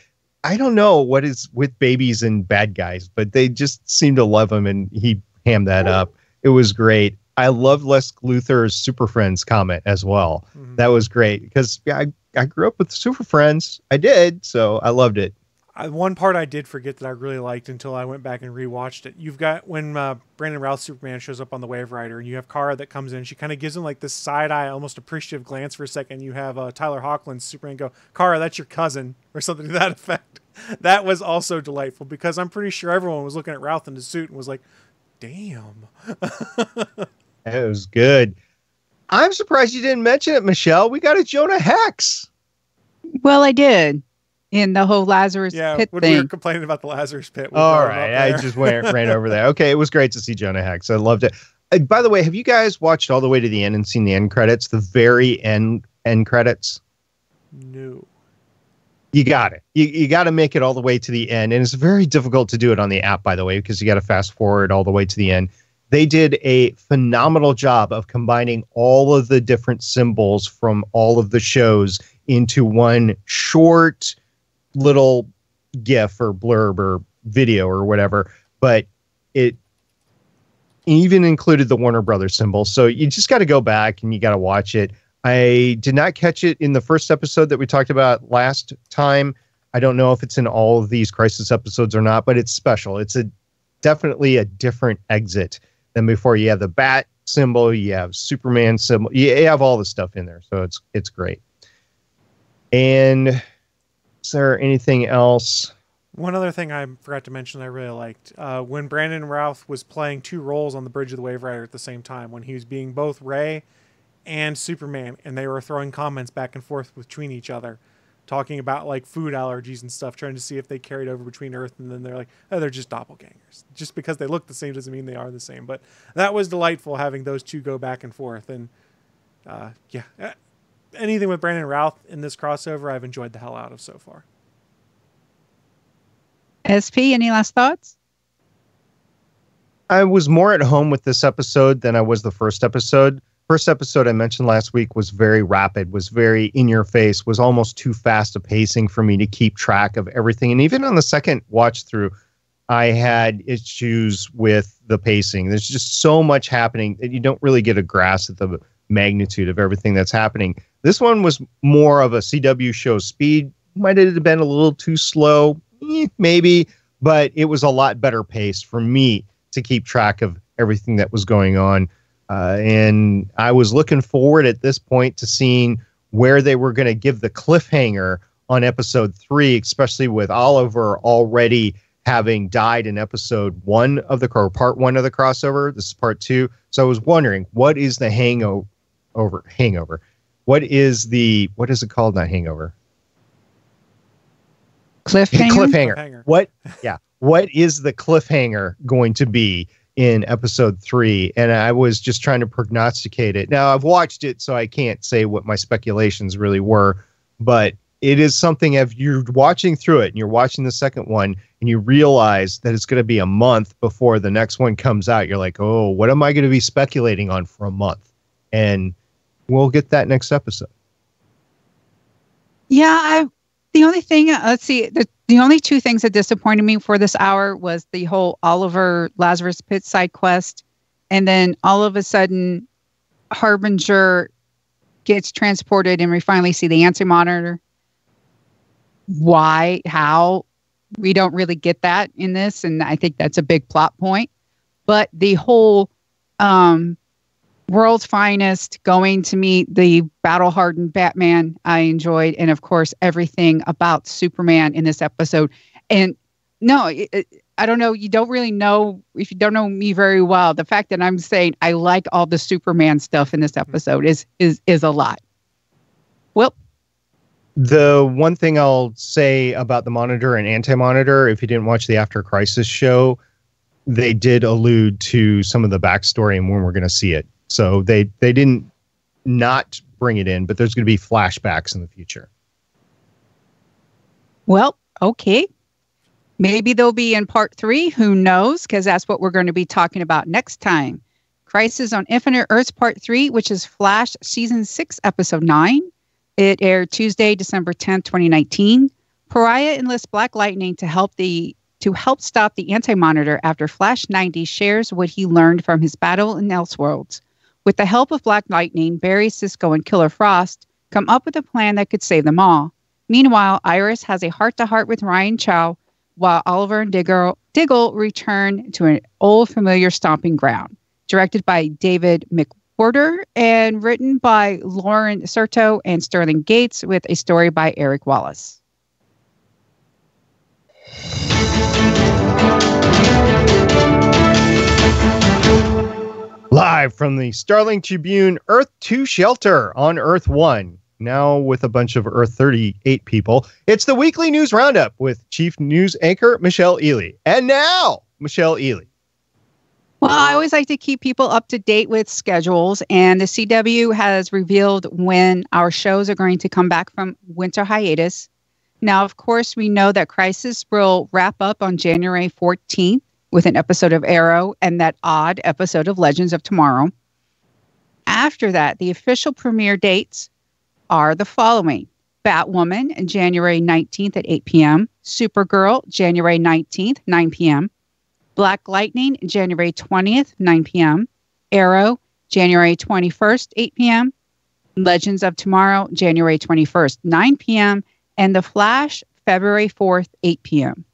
I don't know what is with babies and bad guys, but they just seem to love him, and he hammed that up. It was great. I loved Lex Luthor's Super Friends comment as well. Mm-hmm. That was great because I grew up with Super Friends. I did, so I loved it. One part I did forget that I really liked until I went back and rewatched it. You've got when Brandon Routh Superman shows up on the Wave Rider, and you have Kara that comes in. She kind of gives him like this side eye, almost appreciative glance for a second. You have Tyler Hoechlin's Superman go, "Kara, that's your cousin," or something to that effect. That was also delightful because I'm pretty sure everyone was looking at Routh in the suit and was like, "Damn." It was good. I'm surprised you didn't mention it, Michelle. We got a Jonah Hex. Well, I did. In the whole Lazarus Pit when thing. we were complaining about the Lazarus Pit. All right, I just ran over that. Okay, it was great to see Jonah Hex. I loved it. By the way, have you guys watched all the way to the end and seen the end credits? The very end credits? No. You got it. You got to make it all the way to the end. And it's very difficult to do it on the app, by the way, because you got to fast forward all the way to the end. They did a phenomenal job of combining all of the different symbols from all of the shows into one short little GIF or blurb or video or whatever. But it even included the Warner Brothers symbol. So you just got to go back and you got to watch it. I did not catch it in the first episode that we talked about last time. I don't know if it's in all of these Crisis episodes or not, but it's special. It's definitely a different exit than before. You have the bat symbol, you have Superman symbol, you have all the stuff in there. So it's great. And is there anything else? One other thing I forgot to mention I really liked. When Brandon Routh was playing two roles on the Bridge of the Wave Rider at the same time, when he was being both Ray and Superman, and they were throwing comments back and forth between each other, talking about like food allergies and stuff, trying to see if they carried over between Earth, and then they're like, oh, they're just doppelgangers. Just because they look the same doesn't mean they are the same. But that was delightful having those two go back and forth. And anything with Brandon Routh in this crossover, I've enjoyed the hell out of so far. SP, any last thoughts? I was more at home with this episode than I was the first episode. First episode I mentioned last week was very rapid, was very in your face, was almost too fast a pacing for me to keep track of everything. And even on the second watch through, I had issues with the pacing. There's just so much happening that you don't really get a grasp of the magnitude of everything that's happening. This one was more of a CW show speed. Might have been a little too slow, maybe, but it was a lot better paced for me to keep track of everything that was going on. And I was looking forward at this point to seeing where they were going to give the cliffhanger on episode 3, especially with Oliver already having died in episode 1 of part 1 of the crossover. This is part 2. So I was wondering, what is the hangover? What is it called? Not hangover. Cliffhanger. What is the cliffhanger going to be in episode 3? And I was just trying to prognosticate it. Now I've watched it, so I can't say what my speculations really were, but it is something, if you're watching through it and you're watching the second one and you realize that it's going to be a month before the next one comes out, you're like, oh, what am I going to be speculating on for a month? And we'll get that next episode. Yeah, the only thing, let's see, the only two things that disappointed me for this hour was the whole Oliver Lazarus Pit side quest. And then all of a sudden, Harbinger gets transported and we finally see the Anti-Monitor. Why? How? We don't really get that in this. And I think that's a big plot point. But the whole World's Finest going to meet the battle-hardened Batman, I enjoyed. And of course, everything about Superman in this episode. And no, I don't know. You don't really know, if you don't know me very well, the fact that I'm saying I like all the Superman stuff in this episode is a lot. Well, the one thing I'll say about the Monitor and Anti-Monitor, if you didn't watch the After Crisis show, they did allude to some of the backstory and when we're going to see it. So they didn't not bring it in, but there's going to be flashbacks in the future. Well, okay. Maybe they'll be in part 3. Who knows? Because that's what we're going to be talking about next time. Crisis on Infinite Earths Part 3, which is Flash Season 6, Episode 9. It aired Tuesday, December 10th, 2019. Pariah enlists Black Lightning to help stop the Anti-Monitor after Flash 90 shares what he learned from his battle in Elseworlds. With the help of Black Lightning, Barry, Cisco, and Killer Frost come up with a plan that could save them all. Meanwhile, Iris has a heart-to-heart with Ryan Chow, while Oliver and Diggle return to an old familiar stomping ground. Directed by David McWhorter and written by Lauren Serto and Sterling Gates, with a story by Eric Wallace. Live from the Starling Tribune Earth 2 shelter on Earth 1. Now with a bunch of Earth 38 people. It's the weekly news roundup with Chief News Anchor Michelle Ely. And now, Michelle Ely. Well, I always like to keep people up to date with schedules, and the CW has revealed when our shows are going to come back from winter hiatus. Now, of course, we know that Crisis will wrap up on January 14th with an episode of Arrow and that odd episode of Legends of Tomorrow. After that, the official premiere dates are the following. Batwoman, January 19th at 8 p.m. Supergirl, January 19th, 9 p.m. Black Lightning, January 20th, 9 p.m. Arrow, January 21st, 8 p.m. Legends of Tomorrow, January 21st, 9 p.m. And The Flash, February 4th, 8 p.m.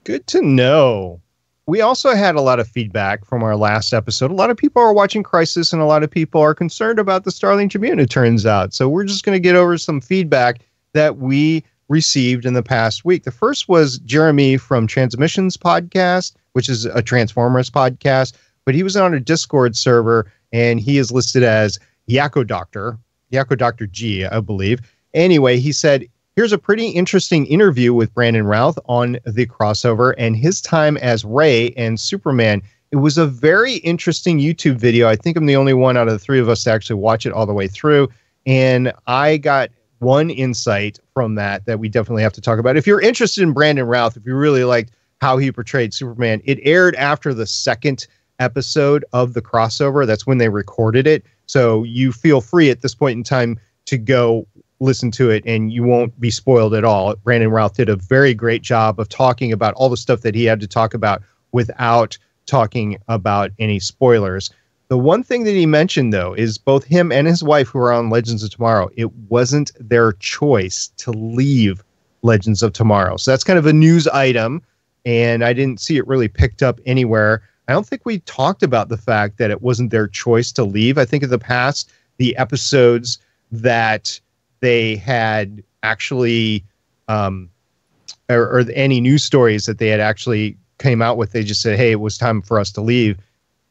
Good to know. We also had a lot of feedback from our last episode. A lot of people are watching Crisis, and a lot of people are concerned about the Starling Tribune, it turns out. So we're just going to get over some feedback that we received in the past week. The first was Jeremy from Transmissions Podcast, which is a Transformers podcast, but he was on a Discord server, and he is listed as Yakko Doctor G, I believe. Anyway, he said, here's a pretty interesting interview with Brandon Routh on the crossover and his time as Ray and Superman. It was a very interesting YouTube video. I think I'm the only one out of the three of us to actually watch it all the way through. And I got one insight from that we definitely have to talk about. If you're interested in Brandon Routh, if you really liked how he portrayed Superman, it aired after the second episode of the crossover. That's when they recorded it. So you feel free at this point in time to go listen to it, and you won't be spoiled at all. Brandon Routh did a very great job of talking about all the stuff that he had to talk about without talking about any spoilers. The one thing that he mentioned, though, is both him and his wife, who are on Legends of Tomorrow, it wasn't their choice to leave Legends of Tomorrow. So that's kind of a news item, and I didn't see it really picked up anywhere. I don't think we talked about the fact that it wasn't their choice to leave. I think in the past, the episodes that they had actually, or any news stories that they had actually came out with, they just said, hey, it was time for us to leave.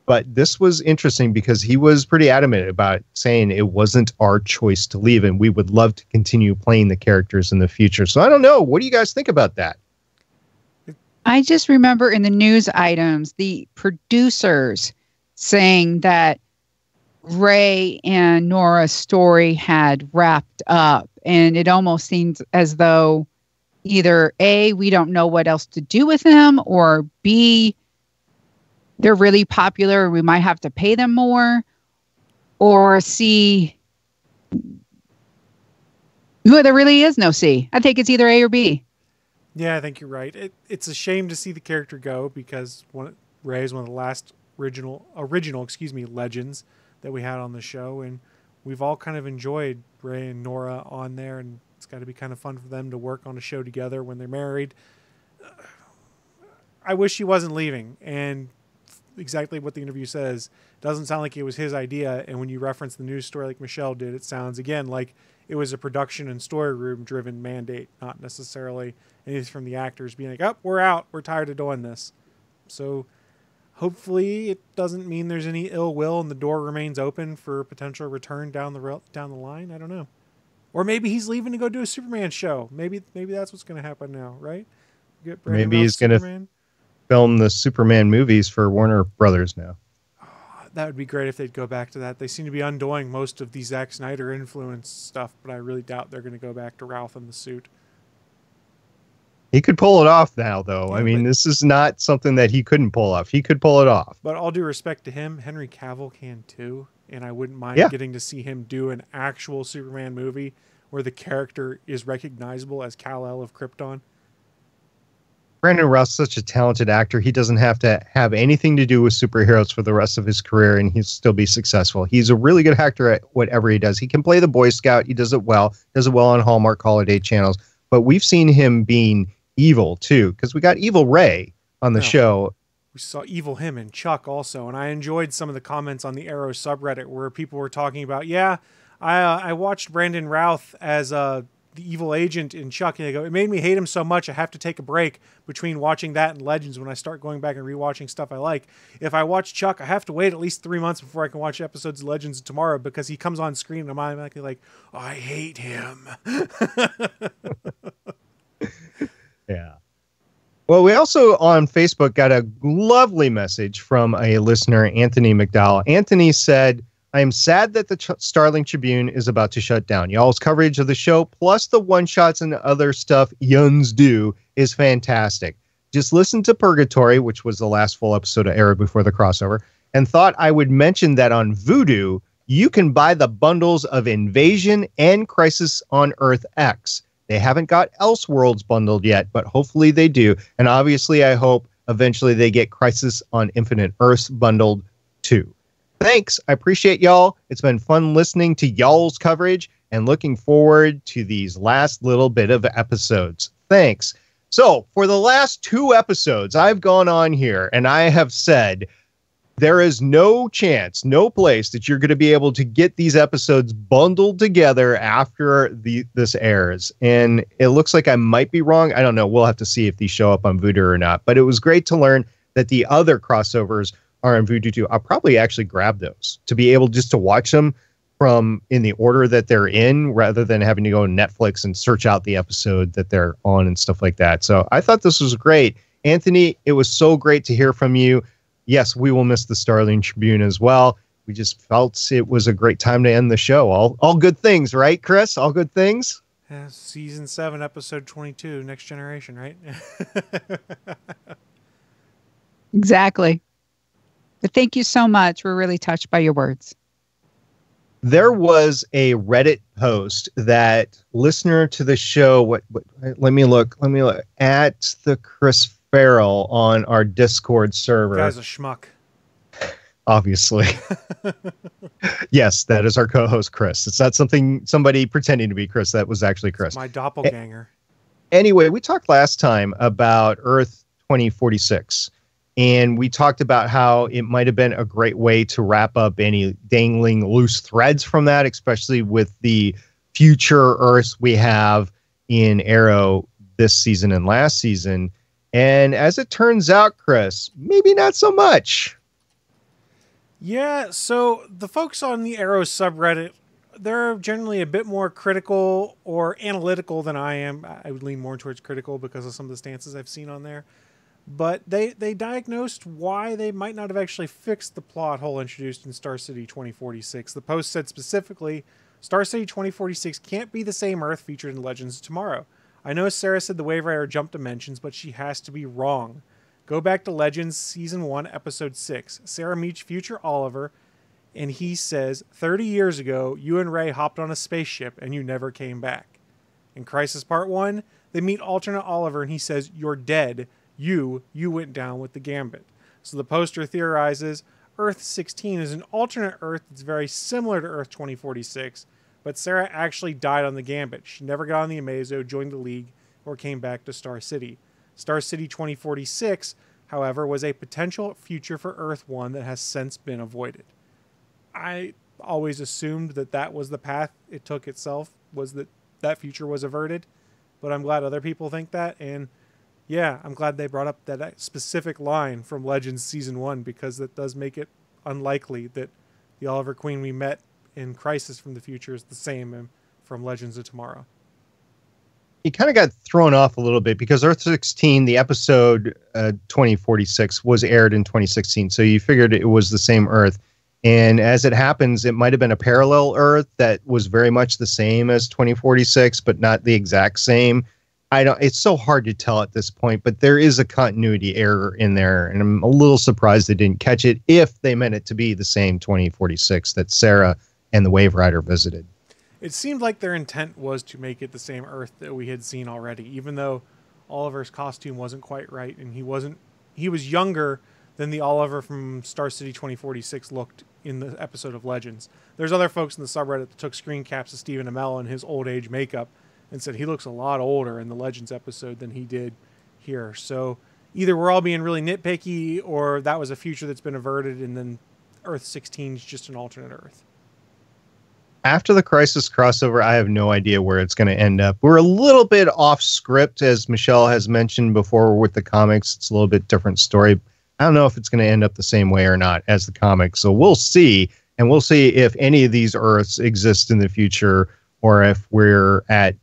But this was interesting because he was pretty adamant about saying it wasn't our choice to leave, and we would love to continue playing the characters in the future. So I don't know. What do you guys think about that? I just remember in the news items, the producers saying that Ray and Nora's story had wrapped up, and it almost seems as though either A, we don't know what else to do with them, or B, they're really popular and we might have to pay them more, or C, well, there really is no C. I think it's either A or B. Yeah, I think you're right. It's a shame to see the character go, because Ray is one of the last original legends that we had on the show, and we've all kind of enjoyed Ray and Nora on there, and it's got to be kind of fun for them to work on a show together when they're married. I wish he wasn't leaving, and exactly what the interview says, doesn't sound like it was his idea, and when you reference the news story like Michelle did, it sounds again like it was a production and story room driven mandate, not necessarily anything from the actors being like, oh, we're out, we're tired of doing this. So hopefully it doesn't mean there's any ill will and the door remains open for a potential return down the line. I don't know. Or maybe he's leaving to go do a Superman show. Maybe that's what's going to happen now, right? Maybe he's going to film the Superman movies for Warner Brothers now. Oh, that would be great if they'd go back to that. They seem to be undoing most of the Zack Snyder influence stuff, but I really doubt they're going to go back to Ralph in the suit. He could pull it off now, though. Yeah, I mean, this is not something that he couldn't pull off. He could pull it off. But all due respect to him, Henry Cavill can too. And I wouldn't mind getting to see him do an actual Superman movie where the character is recognizable as Kal-El of Krypton. Brandon Routh's such a talented actor. He doesn't have to have anything to do with superheroes for the rest of his career, and he'll still be successful. He's a really good actor at whatever he does. He can play the Boy Scout. He does it well on Hallmark holiday channels. But we've seen him being evil, too, because we got Evil Ray on the show. We saw Evil him and Chuck also, and I enjoyed some of the comments on the Arrow subreddit where people were talking about, I watched Brandon Routh as the evil agent in Chuck, and they go, it made me hate him so much I have to take a break between watching that and Legends when I start going back and rewatching stuff I like. If I watch Chuck, I have to wait at least 3 months before I can watch episodes of Legends tomorrow because he comes on screen and I'm automatically like, oh, I hate him. Yeah. Well, we also on Facebook got a lovely message from a listener, Anthony McDowell. Anthony said, I am sad that the Starling Tribune is about to shut down. Y'all's coverage of the show, plus the one-shots and other stuff yuns do, is fantastic. Just listened to Purgatory, which was the last full episode of Arrow before the crossover, and thought I would mention that on Vudu, you can buy the bundles of Invasion and Crisis on Earth X. They haven't got Elseworlds bundled yet, but hopefully they do. And obviously, I hope eventually they get Crisis on Infinite Earths bundled too. Thanks. I appreciate y'all. It's been fun listening to y'all's coverage and looking forward to these last little bit of episodes. Thanks. So for the last 2 episodes, I've gone on here and I have said there is no chance, no place that you're going to be able to get these episodes bundled together after this airs. And it looks like I might be wrong. I don't know. We'll have to see if these show up on Vudu or not. But it was great to learn that the other crossovers are on Vudu too. I'll probably actually grab those to be able just to watch them from in the order that they're in rather than having to go on Netflix and search out the episode that they're on and stuff like that. So I thought this was great. Anthony, it was so great to hear from you. Yes, we will miss the Starling Tribune as well. We just felt it was a great time to end the show. All good things, right, Chris? All good things? Yeah, season 7, episode 22, Next Generation, right? Exactly. But thank you so much. We're really touched by your words. There was a Reddit post that listener to the show, let me look at the Chris Farrell on our Discord server. Guy's a schmuck. Obviously. Yes, that is our co-host, Chris. It's not somebody pretending to be Chris. That was actually Chris. It's my doppelganger. Anyway, we talked last time about Earth 2046. And we talked about how it might have been a great way to wrap up any dangling loose threads from that, especially with the future Earths we have in Arrow this season and last season. And as it turns out, Chris, maybe not so much. Yeah, so the folks on the Arrow subreddit, they're generally a bit more critical or analytical than I am. I would lean more towards critical because of some of the stances I've seen on there. But they diagnosed why they might not have actually fixed the plot hole introduced in Star City 2046. The post said specifically, Star City 2046 can't be the same Earth featured in Legends of Tomorrow. I know Sarah said the Wave Rider jumped dimensions, but she has to be wrong. Go back to Legends Season 1, Episode 6. Sarah meets future Oliver, and he says, 30 years ago, you and Ray hopped on a spaceship, and you never came back. In Crisis Part 1, they meet alternate Oliver, and he says, you're dead. You went down with the Gambit. So the poster theorizes Earth 16 is an alternate Earth that's very similar to Earth 2046, but Sarah actually died on the Gambit. She never got on the Amazo, joined the League, or came back to Star City. Star City 2046, however, was a potential future for Earth 1 that has since been avoided. I always assumed that was the path it took itself, was that future was averted, but I'm glad other people think that, and yeah, I'm glad they brought up that specific line from Legends Season 1 because that does make it unlikely that the Oliver Queen we met in Crisis from the Future is the same from Legends of Tomorrow. He kind of got thrown off a little bit because Earth 16, the episode 2046, was aired in 2016. So you figured it was the same Earth. And as it happens, it might have been a parallel Earth that was very much the same as 2046, but not the exact same. It's so hard to tell at this point, but there is a continuity error in there, and I'm a little surprised they didn't catch it if they meant it to be the same 2046 that Sarah and the Wave Rider visited. It seemed like their intent was to make it the same Earth that we had seen already, even though Oliver's costume wasn't quite right, and he was younger than the Oliver from Star City 2046 looked in the episode of Legends. There's other folks in the subreddit that took screen caps of Stephen Amell in his old age makeup and said he looks a lot older in the Legends episode than he did here. So either we're all being really nitpicky, or that was a future that's been averted, and then Earth 16 is just an alternate Earth. After the Crisis crossover, I have no idea where it's going to end up. We're a little bit off script, as Michelle has mentioned before with the comics. It's a little bit different story. I don't know if it's going to end up the same way or not as the comics. So we'll see. And we'll see if any of these Earths exist in the future, or if we're at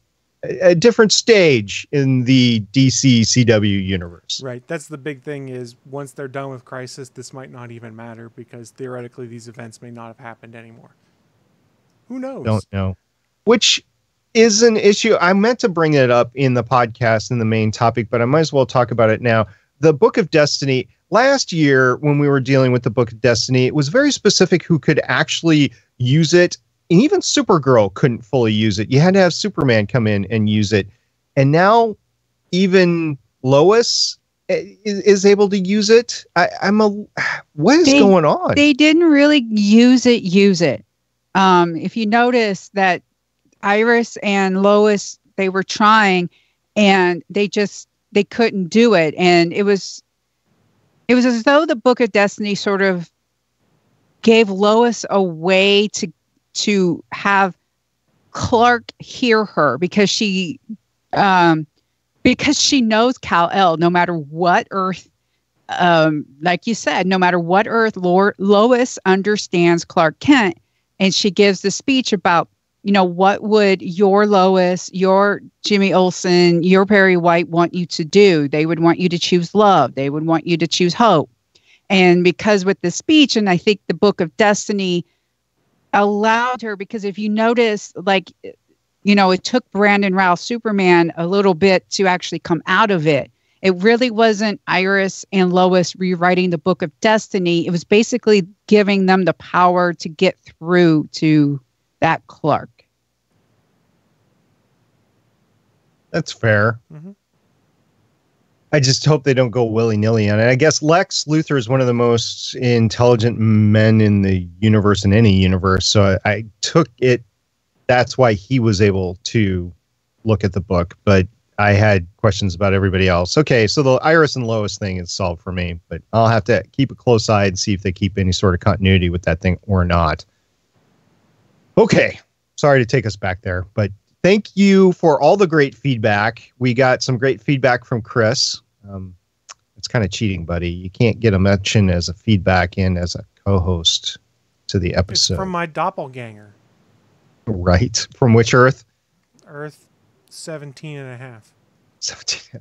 a different stage in the DC CW universe. Right. That's the big thing, is once they're done with Crisis, this might not even matter, because theoretically these events may not have happened anymore. Who knows? Don't know. Which is an issue. I meant to bring it up in the podcast in the main topic, but I might as well talk about it now. The Book of Destiny, last year when we were dealing with the Book of Destiny, it was very specific who could actually use it. And even Supergirl couldn't fully use it. You had to have Superman come in and use it. And now even Lois is able to use it. What is going on? They didn't really use it. If you notice that Iris and Lois, they were trying, and they couldn't do it. And it was as though the Book of Destiny sort of gave Lois a way to have Clark hear her, because she knows Kal-El. No matter what Earth, like you said, no matter what Earth, Lois understands Clark Kent. And she gives the speech about, what would your Lois, your Jimmy Olsen, your Perry White want you to do? They would want you to choose love. They would want you to choose hope. And because with the speech, and I think the Book of Destiny allowed her, because if you notice, it took Brandon Routh, Superman, a little bit to actually come out of it. It really wasn't Iris and Lois rewriting the Book of Destiny. It was basically giving them the power to get through to that Clark. That's fair. Mm-hmm. I just hope they don't go willy-nilly on it. I guess Lex Luthor is one of the most intelligent men in the universe, in any universe. So I took it. That's why he was able to look at the book. But I had questions about everybody else. Okay, so the Iris and Lois thing is solved for me, but I'll have to keep a close eye and see if they keep any sort of continuity with that thing or not. Okay, sorry to take us back there, but thank you for all the great feedback. We got some great feedback from Chris. It's kind of cheating, buddy. You can't get a mention as a feedback in as a co-host to the episode. It's from my doppelganger. Right. From which Earth? Earth 17 and a half. 17.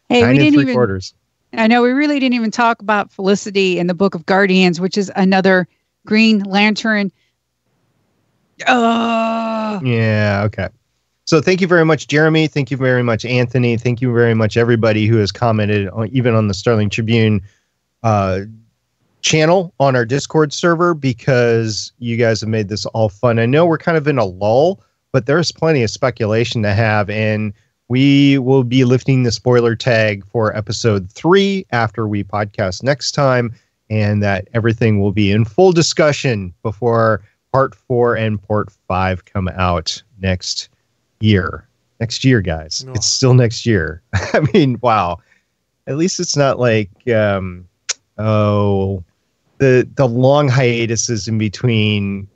Hey, 9 we didn't 3/4. I know we really didn't even talk about Felicity in the Book of Guardians, which is another Green Lantern. Yeah, okay. So thank you very much, Jeremy. Thank you very much, Anthony. Thank you very much, everybody who has commented, even on the Starling Tribune channel on our Discord server, because you guys have made this all fun. I know we're kind of in a lull, but there's plenty of speculation to have, and we will be lifting the spoiler tag for episode 3 after we podcast next time, and that everything will be in full discussion before part 4 and part 5 come out next year. Next year, guys. No. It's still next year. I mean, wow. At least it's not like the long hiatuses in between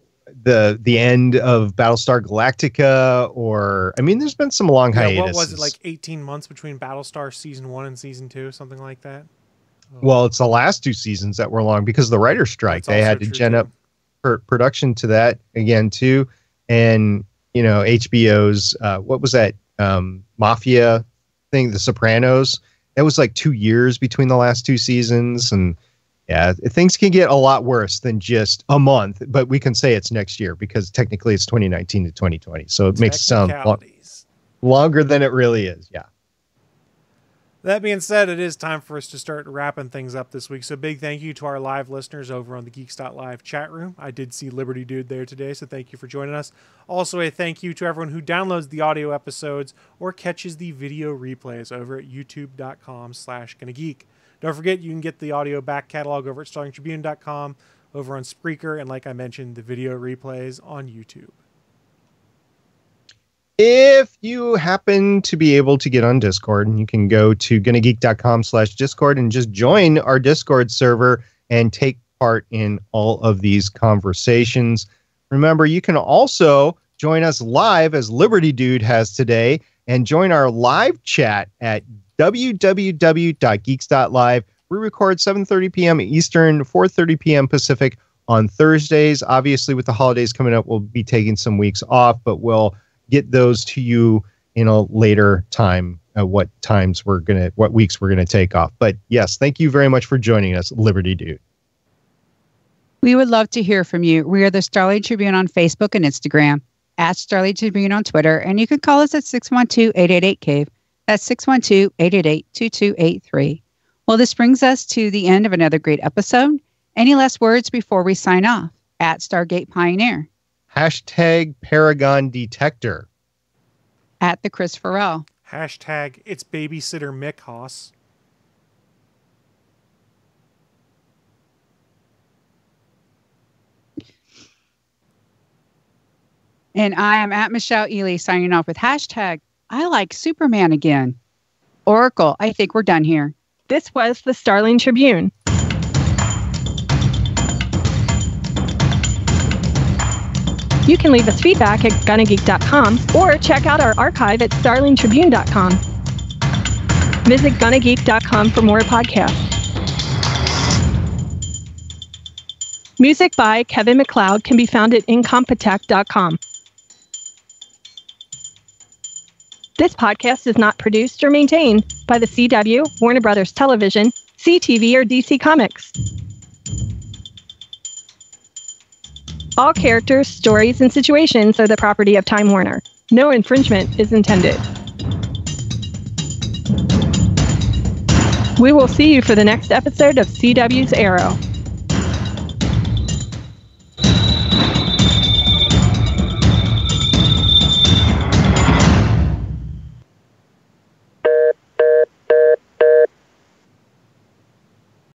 the end of Battlestar Galactica, or I mean, there's been some long hiatuses. What was it, like 18 months between Battlestar season 1 and season 2, something like that? Well, it's the last 2 seasons that were long because of the writer's strike. That's they also had to true, gen too. up production to that again too, and HBO's what was that Mafia thing, The Sopranos? It was like 2 years between the last 2 seasons, and yeah, things can get a lot worse than just a month, but we can say it's next year because technically it's 2019 to 2020. So it makes it sound Technicalities. longer than it really is. Yeah. That being said, it is time for us to start wrapping things up this week. So big thank you to our live listeners over on the Geeks.live chat room. I did see Liberty Dude there today, so thank you for joining us. Also, a thank you to everyone who downloads the audio episodes or catches the video replays over at youtube.com/GonnaGeek. Don't forget, you can get the audio back catalog over at StarlingTribune.com, over on Spreaker, and like I mentioned, the video replays on YouTube. If you happen to be able to get on Discord, you can go to GonnaGeek.com/Discord and just join our Discord server and take part in all of these conversations. Remember, you can also join us live, as Liberty Dude has today, and join our live chat at www.geeks.live. We record 7:30 p.m. Eastern, 4:30 p.m. Pacific on Thursdays. Obviously, with the holidays coming up, we'll be taking some weeks off, but we'll get those to you in a later time, what weeks we're gonna take off. But yes, thank you very much for joining us, Liberty Dude. We would love to hear from you. We are the Starling Tribune on Facebook and Instagram, at Starling Tribune on Twitter, and you can call us at 612-888-CAVE. That's 612-888-2283. Well, this brings us to the end of another great episode. Any last words before we sign off? At Stargate Pioneer. Hashtag Paragon Detector. At the Chris Farrell. Hashtag It's Babysitter Mick Haas. And I am at Michelle Ely, signing off with hashtag I like Superman again. Oracle, I think we're done here. This was the Starling Tribune. You can leave us feedback at GonnaGeek.com or check out our archive at StarlingTribune.com. Visit GonnaGeek.com for more podcasts. Music by Kevin MacLeod can be found at Incompetech.com. This podcast is not produced or maintained by the CW, Warner Brothers Television, CTV, or DC Comics. All characters, stories, and situations are the property of Time Warner. No infringement is intended. We will see you for the next episode of CW's Arrow.